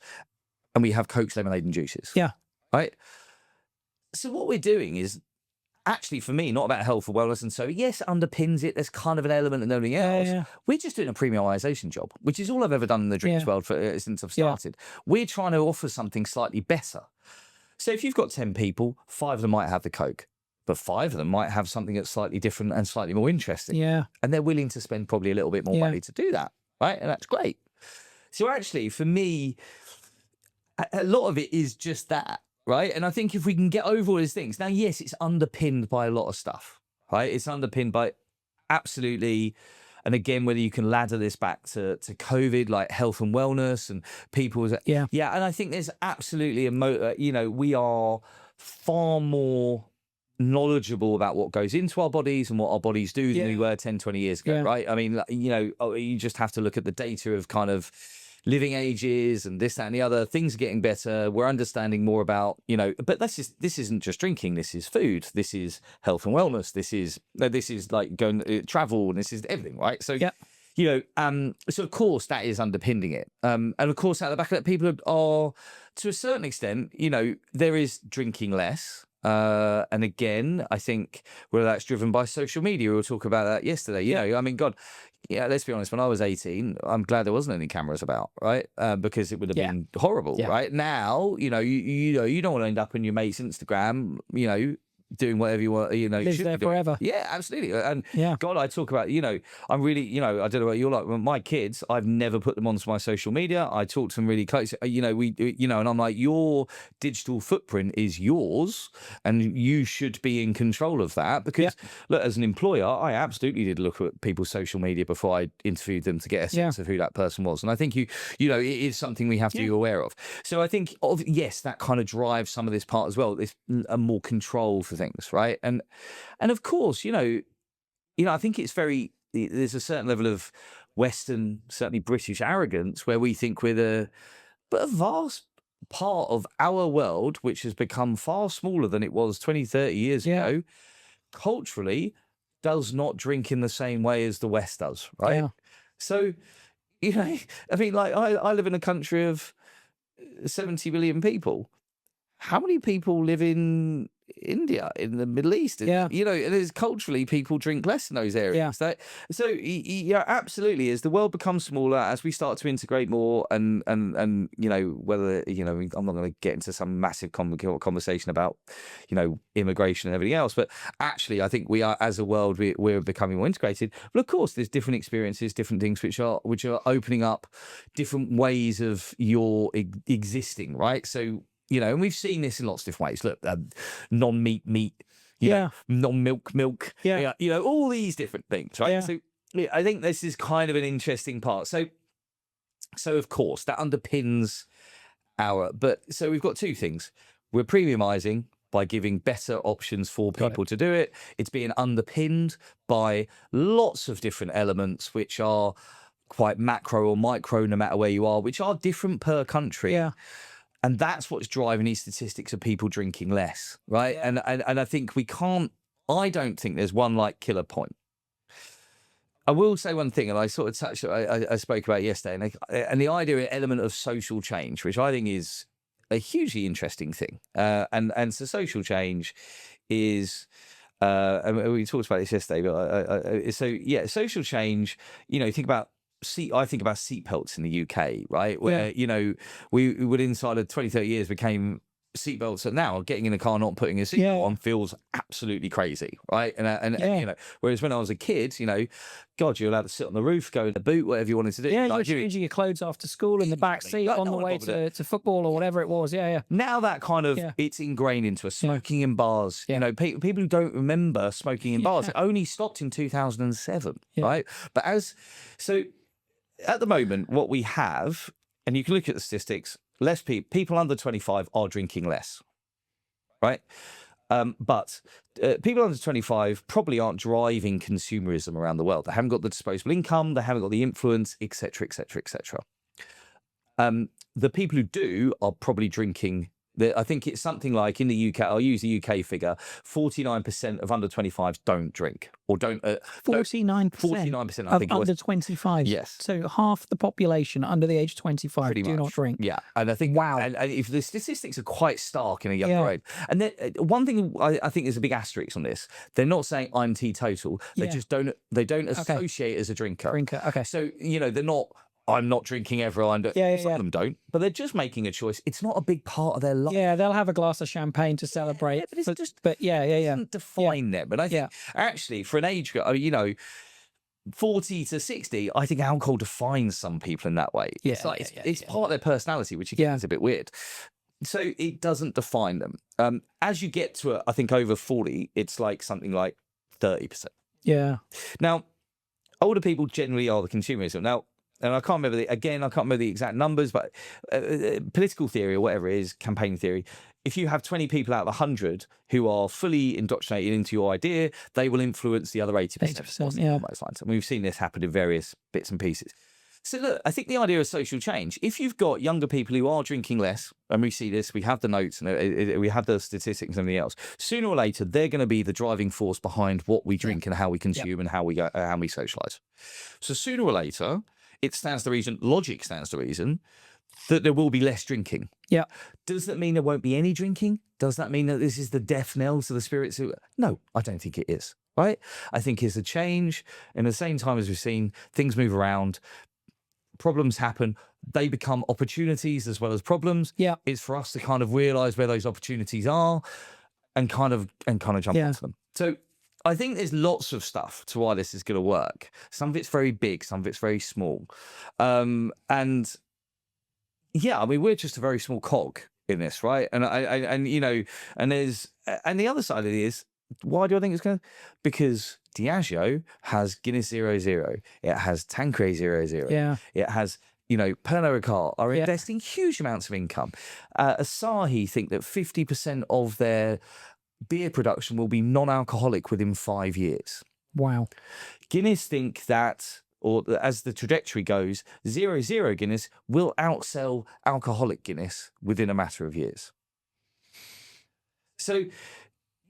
and we have Coke, lemonade, and juices. Yeah. Right? So what we're doing is, actually, for me, not about health or wellness, and so yes, it underpins it. There's kind of an element and everything else. Yeah. We're just doing a premiumization job, which is all I've ever done in the drinks world since I've started. We're trying to offer something slightly better. So if you've got 10 people, 5 of them might have the Coke, but 5 of them might have something that's slightly different and slightly more interesting. Yeah. And they're willing to spend probably a little bit more money to do that, right? And that's great. So actually, for me, a lot of it is just that. Right. And I think if we can get over all these things, now, yes, it's underpinned by a lot of stuff, right? It's underpinned by absolutely. And again, whether you can ladder this back to COVID, like health and wellness and people's. Yeah. And I think there's absolutely we are far more knowledgeable about what goes into our bodies and what our bodies do than we were 10, 20 years ago. Right. I mean, you just have to look at the data of kind of living ages and this, that, and the other. Things are getting better. We're understanding more about, but this isn't just drinking. This is food. This is health and wellness. This is like going travel, and this is everything, right? So, so of course that is underpinning it. And of course, out the back of that, people are, to a certain extent, there is drinking less. And again, I think whether that's driven by social media, we were talking about that yesterday. I mean, God, let's be honest. When I was 18, I'm glad there wasn't any cameras about, right? Because it would have been horrible, right? Now, you don't want to end up on your mate's Instagram, doing whatever you want, you Lives should there be doing. forever. Yeah, absolutely. And Yeah. God, I talk about, I'm really, I don't know what you're like. My kids, I've never put them onto my social media. I talk to them really close. And I'm like, your digital footprint is yours, and you should be in control of that. Because look, as an employer, I absolutely did look at people's social media before I interviewed them to get a sense of who that person was. And I think it is something we have to be aware of. So I think, yes, that kind of drives some of this part as well. This a more control for things, right? And of course, I think there's a certain level of Western, certainly British arrogance where we think but a vast part of our world, which has become far smaller than it was 20, 30 years ago, culturally does not drink in the same way as the West does, right? Yeah. So, I mean, like I live in a country of 70 million people. How many people live in India, in the Middle East? Yeah. And there's culturally people drink less in those areas. So absolutely. As the world becomes smaller, as we start to integrate more, and whether I'm not going to get into some massive conversation about immigration and everything else, but actually, I think we are, as a world, we're becoming more integrated. But of course, there's different experiences, different things which are opening up different ways of your existing, right? So. And we've seen this in lots of different ways. Look, non-meat, non-milk, milk. All these different things, right? Yeah. So I think this is kind of an interesting part. So of course, that underpins so we've got two things. We're premiumizing by giving better options for people to do it. It's being underpinned by lots of different elements, which are quite macro or micro, no matter where you are, which are different per country. Yeah. And that's what's driving these statistics of people drinking less, right? Yeah. And I think I don't think there's one killer point. I will say one thing, and I sort of touched, I spoke about it yesterday, and the element of social change, which I think is a hugely interesting thing. And so social change is, and we talked about this yesterday, but social change, think about, I think about seatbelts in the UK, right? Where, we would inside of 20, 30 years became seatbelts, and now getting in a car not putting a seatbelt on feels absolutely crazy, right? And whereas when I was a kid, God, you're allowed to sit on the roof, go in the boot, whatever you wanted to do. Yeah, you're changing your clothes after school in the back seat on the way to football or whatever it was. Yeah. Now that kind of, it's ingrained into us. Smoking in bars. People who don't remember smoking in bars, it only stopped in 2007, right? But at the moment, what we have, and you can look at the statistics, less people under 25 are drinking less, right? But people under 25 probably aren't driving consumerism around the world. They haven't got the disposable income, they haven't got the influence, etc., etc., etc. The people who do are probably drinking. I think it's something like in the UK, I'll use the UK figure, 49% of under 25s don't drink or don't. 49%? 49%, I think it was. Under 25? Yes. So half the population under the age of 25 Pretty do much. not drink. Yeah. And I think, wow. And if the statistics are quite stark in a young grade. And then one thing I think is a big asterisk on this, they're not saying I'm teetotal. They just don't associate as a drinker. Okay. So, they're not, I'm not drinking ever. Some of them don't, but they're just making a choice. It's not a big part of their life. Yeah, they'll have a glass of champagne to celebrate. But it's just, it doesn't define them. But I think actually for an age group, 40 to 60, I think alcohol defines some people in that way. Yeah, it's part of their personality, which again is a bit weird. So it doesn't define them. As you get to, I think over 40, it's like something like 30%. Yeah. Now, older people generally are the consumerism. Now, and I can't remember the exact numbers, but political theory or whatever it is, campaign theory, if you have 20 people out of 100 who are fully indoctrinated into your idea, they will influence the other 80%. 80%, yeah. And we've seen this happen in various bits and pieces. So look, I think the idea of social change, if you've got younger people who are drinking less, and we see this, we have the notes and we have the statistics and everything else, sooner or later, they're going to be the driving force behind what we drink and how we consume and how we socialize. So sooner or later, logic stands to reason that there will be less drinking. Yeah. Does that mean there won't be any drinking? Does that mean that this is the death knell to the spirits? No, I don't think it is, right? I think it's a change. And at the same time as we've seen, things move around, problems happen, they become opportunities as well as problems. Yeah. It's for us to kind of realize where those opportunities are. and kind of jump Yeah. onto them. So I think there's lots of stuff to why this is going to work. Some of it's very big, some of it's very small. And yeah, I mean, we're just a very small cog in this, right? And and the other side of it is, why do I think it's going to? Because Diageo has Guinness 0.0, it has Tanqueray 0.0, Yeah. it has, Pernod Ricard are investing huge amounts of income. Asahi think that 50% of their beer production will be non-alcoholic within 5 years. Wow. Guinness think that, or as the trajectory goes, 0.0 Guinness will outsell alcoholic Guinness within a matter of years. So,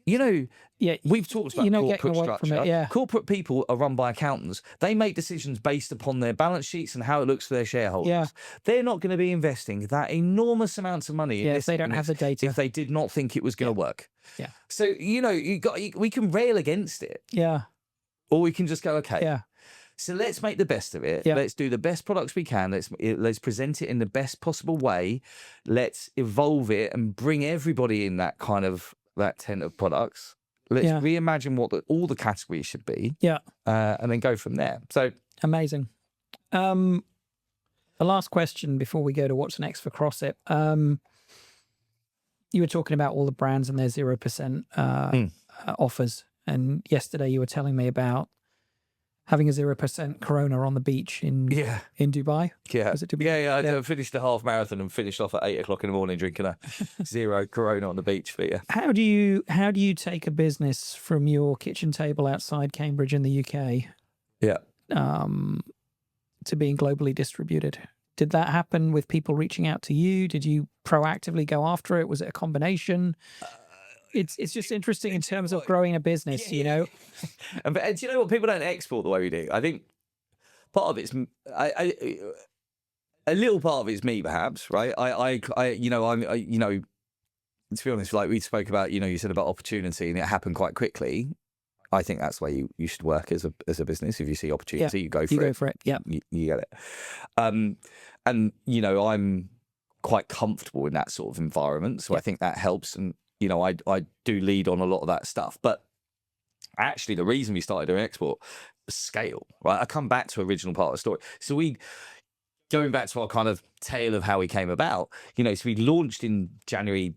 we've talked about corporate structure. Corporate people are run by accountants. They make decisions based upon their balance sheets and how it looks for their shareholders. Yeah. They're not going to be investing that enormous amounts of money in this if they don't have the data. if they did not think it was going to work. Yeah. So, we can rail against it. Yeah. Or we can just go, okay. Yeah. So let's make the best of it. Yeah. Let's do the best products we can. Let's present it in the best possible way. Let's evolve it and bring everybody in that tent of products. Let's reimagine what all the categories should be. Yeah. And then go from there. So amazing. The last question before we go to what's next for Crossip. You were talking about all the brands and their 0% offers. And yesterday you were telling me about having a 0% Corona on the beach in Dubai. Yeah. Was it Dubai? I finished the half marathon and finished off at 8 o'clock in the morning drinking a 0 Corona on the beach. But how do you take a business from your kitchen table outside Cambridge in the UK to being globally distributed? Did that happen with people reaching out to you? Did you proactively go after it? Was it a combination? It's just interesting in terms of growing a business, And do you know what? People don't export the way we do. I think part of it's a little part of it's me, perhaps, right? To be honest, like we spoke about, you said about opportunity and it happened quite quickly. I think that's the way you should work as a business. If you see opportunity, you go for it. You go for it. Yeah, you get it. And I'm quite comfortable in that sort of environment, so I think that helps. And I do lead on a lot of that stuff. But actually, the reason we started doing export was scale, right? I come back to the original part of the story. So going back to our kind of tale of how we came about, so we launched in January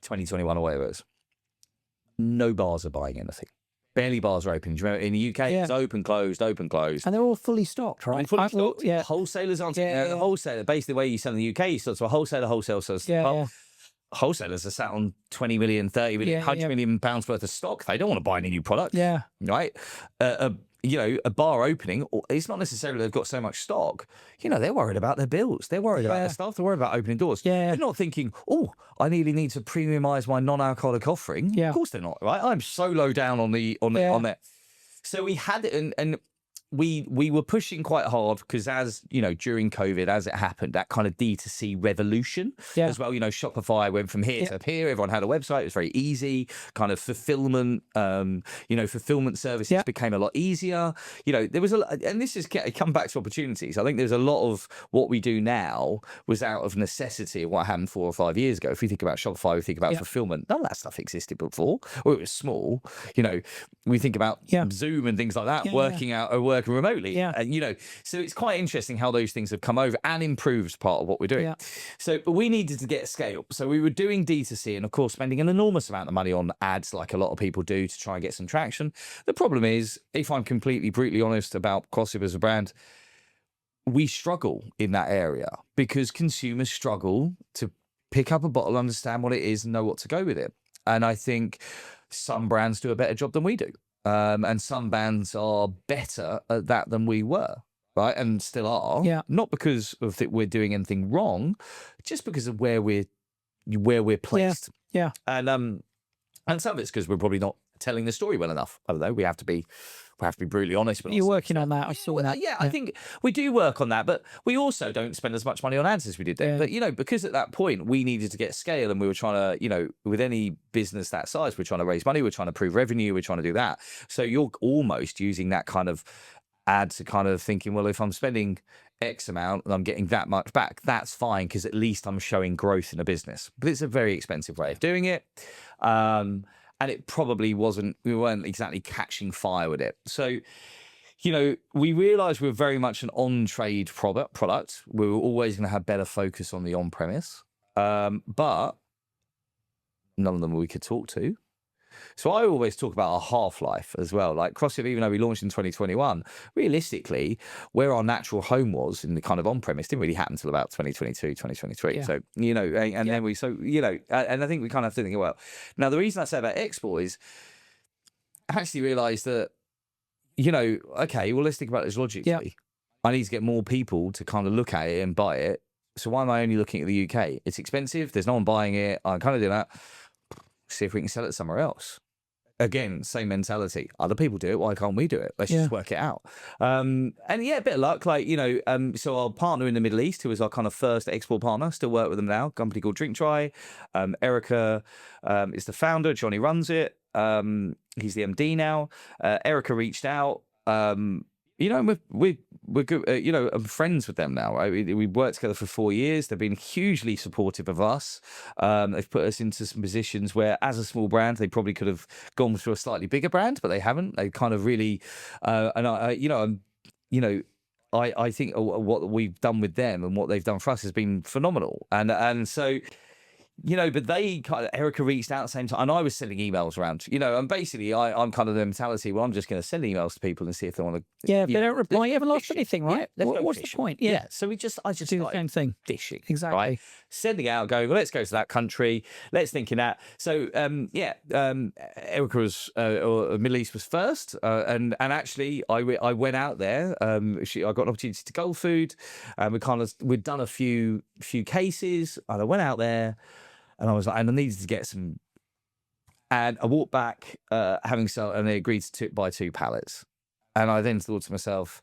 2021 or whatever it was. No bars are buying anything. Barely bars are open. Do you remember in the UK, it's open, closed. And they're all fully stocked, right? Fully stocked. Wholesalers aren't. The wholesaler, basically the way you sell in the UK, you sell to a wholesale sells. Wholesalers are sat on 20 million, 30 million, 100 million pounds worth of stock. They don't want to buy any new product. Yeah. Right? A bar opening, it's not necessarily they've got so much stock. They're worried about their bills. They're worried about their staff. They're worried about opening doors. Yeah. They're not thinking, I really need to premiumize my non-alcoholic offering. Yeah. Of course they're not, right? I'm so low down on that. So we had it, and we were pushing quite hard because as during COVID, as it happened, that kind of D2C revolution as well, Shopify went from here to here. Everyone had a website. It was very easy. Kind of fulfillment, fulfillment services became a lot easier. There was and this is come back to opportunities. I think there's a lot of what we do now was out of necessity of what happened 4 or 5 years ago. If we think about Shopify, we think about fulfillment. None of that stuff existed before, or it was small. We think about Zoom and things like that, working remotely. And so it's quite interesting how those things have come over and improved part of what we're doing. But we needed to get scale. So we were doing D2C and of course spending an enormous amount of money on ads like a lot of people do to try and get some traction. The problem is, if I'm completely brutally honest about Crossip as a brand, we struggle in that area because consumers struggle to pick up a bottle, understand what it is and know what to go with it. And I think some brands do a better job than we do. And some bands are better at that than we were, right? And still are. Not because of that we're doing anything wrong, just because of where we're placed. And some of it's because we're probably not telling the story well enough. I don't know. We have to be brutally honest. But you're working on that. I saw that. I think we do work on that, but we also don't spend as much money on ads as we did then. But because at that point we needed to get scale, and we were trying to, with any business that size, we're trying to raise money, we're trying to prove revenue, we're trying to do that. So you're almost using that kind of add to kind of thinking, well, if I'm spending X amount and I'm getting that much back, that's fine, because at least I'm showing growth in a business. But it's a very expensive way of doing it. And it probably wasn't, we weren't exactly catching fire with it. So, we realized we were very much an on-trade product. We were always going to have better focus on the on-premise. But none of them we could talk to. So I always talk about our half-life as well. Like Crossip, even though we launched in 2021, realistically, where our natural home was in the kind of on-premise didn't really happen until about 2022, 2023. Yeah. So, and then and I think we kind of have to think, well, now the reason I say about export is I actually realized that, okay, well, let's think about this logically. Yeah. I need to get more people to kind of look at it and buy it. So why am I only looking at the UK? It's expensive. There's no one buying it. I kind of do that. See if we can sell it somewhere else. Again, same mentality. Other people do it. Why can't we do it? Let's just work it out. And yeah, a bit of luck. Like, so our partner in the Middle East, who was our kind of first export partner, still work with them now, a company called Drink Try. Erica is the founder. Johnny runs it. He's the MD now. Erica reached out. And we're good. I'm friends with them now. Right? We worked together for 4 years. They've been hugely supportive of us. They've put us into some positions where, as a small brand, they probably could have gone through a slightly bigger brand, but they haven't. They kind of really, I think what we've done with them and what they've done for us has been phenomenal. And so. But they kind of, Erica reached out at the same time, and I was sending emails around, and basically I'm kind of the mentality, well, I'm just going to send emails to people and see if they want to. Yeah, if they don't reply, you haven't lost anything, right? Yeah, What's the point? Yeah. So I just Do the same thing. Dishing. Exactly. Right? Sending out, going, well, let's go to that country. Let's think in that. So, Erica was, or Middle East was first. And actually, I went out there. I got an opportunity to Gulf Food. We'd done a few cases, and I went out there. And I was like, and I needed to get some. And I walked back, having sold, and they agreed to buy 2 pallets. And I then thought to myself,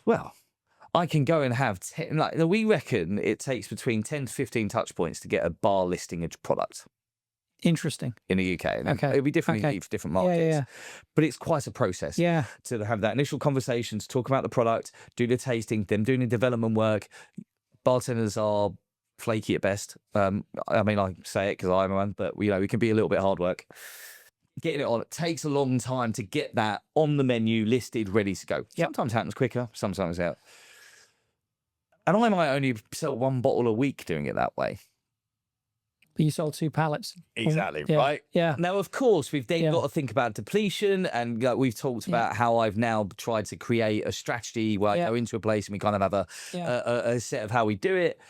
well, I can go and have 10. Like, we reckon it takes between 10 to 15 touch points to get a bar listing a product. Interesting. In the UK. And Okay. It'll be different in each different markets. Yeah. But it's quite a process. Yeah. To have that initial conversation, to talk about the product, do the tasting, them doing the development work. Bartenders are flaky at best. I mean, I say it because I'm one, but we can be a little bit hard work. Getting it on, it takes a long time to get that on the menu, listed, ready to go. Yep. Sometimes happens quicker, sometimes out. And I might only sell 1 bottle a week doing it that way. But you sold 2 pallets. Exactly, Yeah. right? Yeah. Now, of course, we've then got to think about depletion, and we've talked about how I've now tried to create a strategy where I go into a place and we kind of have a set of how we do it.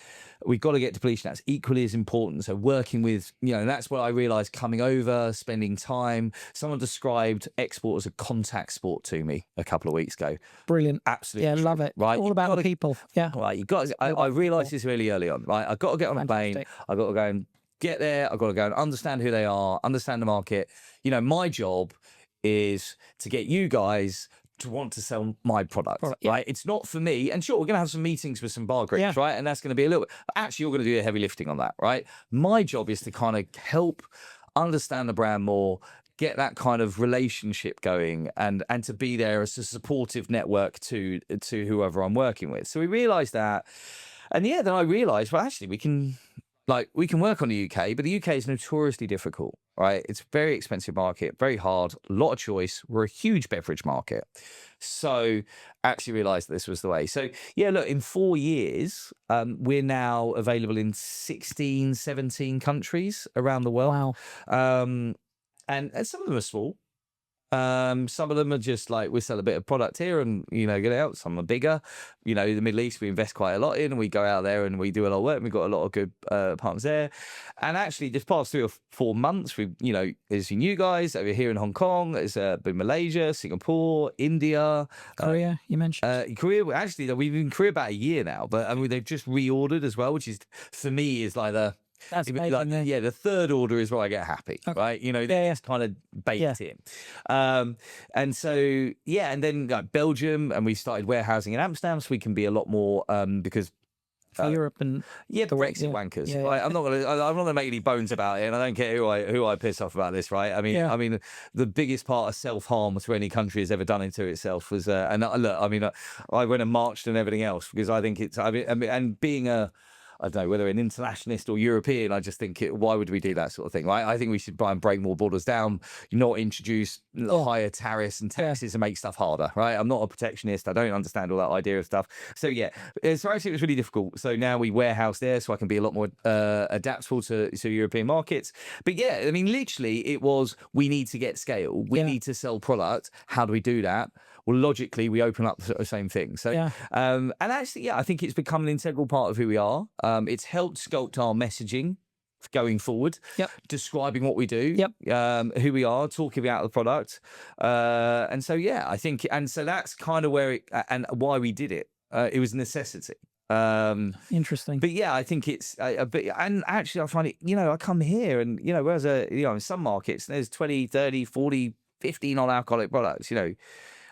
We've got to get depletion. That's equally as important. So working with, that's what I realized coming over, spending time. Someone described export as a contact sport to me a couple of weeks ago. Brilliant. Absolutely. Yeah, love it. Right. All about the people. Yeah. Right. I realized this really early on, right? I've got to get on a plane. I've got to go and get there. I've got to go and understand who they are, understand the market. My job is to get you guys to want to sell my product, right? It's not for me. And sure, we're going to have some meetings with some bar groups, right? And that's going to be a little bit, actually, you're going to do the heavy lifting on that, right? My job is to kind of help understand the brand more, get that kind of relationship going, and to be there as a supportive network to whoever I'm working with. So we realized that. And then I realized, well, actually, we can work on the UK, but the UK is notoriously difficult, right? It's a very expensive market, very hard, a lot of choice. We're a huge beverage market. So actually realized that this was the way. So yeah, look, in 4 years, we're now available in 16, 17 countries around the world. Wow. And some of them are small. Some of them are just like, we sell a bit of product here and, get it out. Some are bigger. The Middle East, we invest quite a lot in, and we go out there and we do a lot of work. And we've got a lot of good partners there. And actually, this past 3 or 4 months, we've, there's been you guys over here in Hong Kong. There's been Malaysia, Singapore, India. Korea, you mentioned. Korea, actually, we've been in Korea about a year now, but I mean, they've just reordered as well, which is, for me, is like the... That's amazing. The third order is where I get happy, right? It's kind of baked in. And so, and then Belgium, and we started warehousing in Amsterdam, so we can be a lot more, because for Europe and Yeah, the Brexit wankers. Yeah, Right? I'm not gonna make any bones about it, and I don't care who I piss off about this. Right? I mean, the biggest part of self harm to any country has ever done it to itself was. Look, I went and marched and everything else because I think it's. And being I don't know whether an internationalist or European. I just think why would we do that sort of thing, right? I think we should try and break more borders down, not introduce higher tariffs and taxes and make stuff harder, right? I'm not a protectionist. I don't understand all that idea of stuff. So yeah, so actually it was really difficult. So now we warehouse there, so I can be a lot more adaptable to European markets. But yeah, I mean, literally, it was we need to get scale. We need to sell product. How do we do that? Well, logically, we open up the same thing. So, and actually, I think it's become an integral part of who we are. It's helped sculpt our messaging going forward, describing what we do, who we are, talking about the product. And so, I think, and so that's kind of where and why we did it. It was a necessity. Interesting. But yeah, I think it's a bit, and actually I find it, I come here and, whereas, in some markets, there's 20, 30, 40, 50 non-alcoholic products,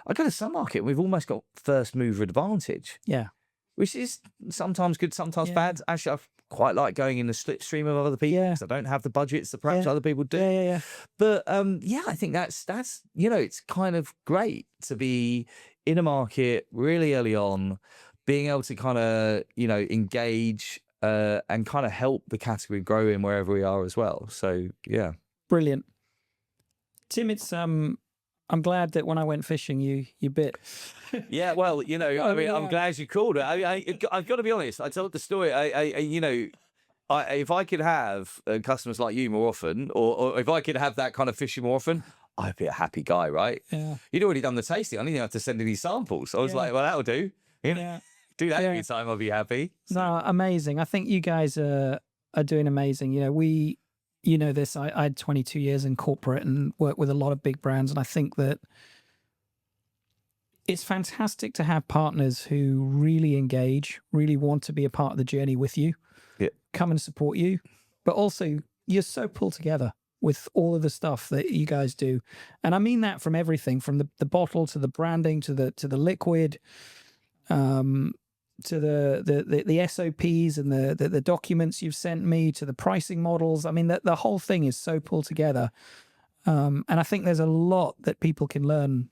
I go to some market and we've almost got first mover advantage. Yeah. Which is sometimes good, sometimes bad. Actually, I quite like going in the slipstream of other people because I don't have the budgets that perhaps other people do. Yeah. But I think that's it's kind of great to be in a market really early on, being able to kind of, engage and kind of help the category grow in wherever we are as well. So, yeah. Brilliant. Tim, it's I'm glad that when I went fishing, you bit. Yeah, well, I'm glad you called it. I've got to be honest. I told the story. If I could have customers like you more often, or if I could have that kind of fishing more often, I'd be a happy guy, right? Yeah. You'd already done the tasting. I didn't even have to send any samples. I was like, well, that'll do. Do that every time. I'll be happy. So. No, amazing. I think you guys are doing amazing. You know this, I had 22 years in corporate and worked with a lot of big brands. And I think that it's fantastic to have partners who really engage, really want to be a part of the journey with you, come and support you. But also, you're so pulled together with all of the stuff that you guys do. And I mean that from everything, from the bottle to the branding to the liquid, to the SOPs and the documents you've sent me, to the pricing models. I mean, the whole thing is so pulled together. And I think there's a lot that people can learn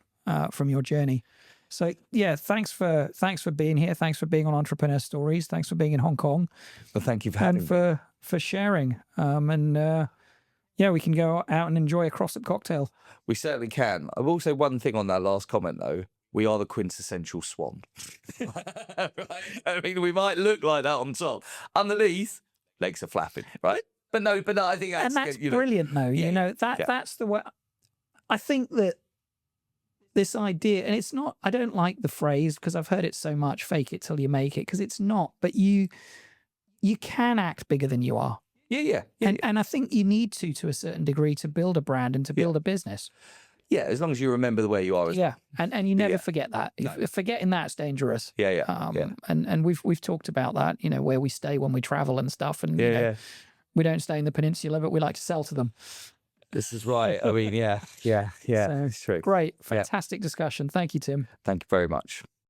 from your journey. So yeah, thanks for being here. Thanks for being on Entrepreneur Stories. Thanks for being in Hong Kong. Well, thank you for having me. For sharing. We can go out and enjoy a Crossip cocktail. We certainly can. I will say one thing on that last comment though. We are the quintessential swan. Right? I mean, we might look like that on top. Underneath, legs are flapping, right? But no, I think that's brilliant, though. That's the way. I think that this idea, and it's not. I don't like the phrase because I've heard it so much. Fake it till you make it, because it's not. But you can act bigger than you are. Yeah. And I think you need to a certain degree to build a brand and to build a business. Yeah, as long as you remember where you are. And you never forget that. No. Forgetting that's dangerous. And we've talked about that. Where we stay when we travel and stuff. And we don't stay in the peninsula, but we like to sell to them. This is right. I mean, yeah. So, it's true. Great, fantastic discussion. Thank you, Tim. Thank you very much.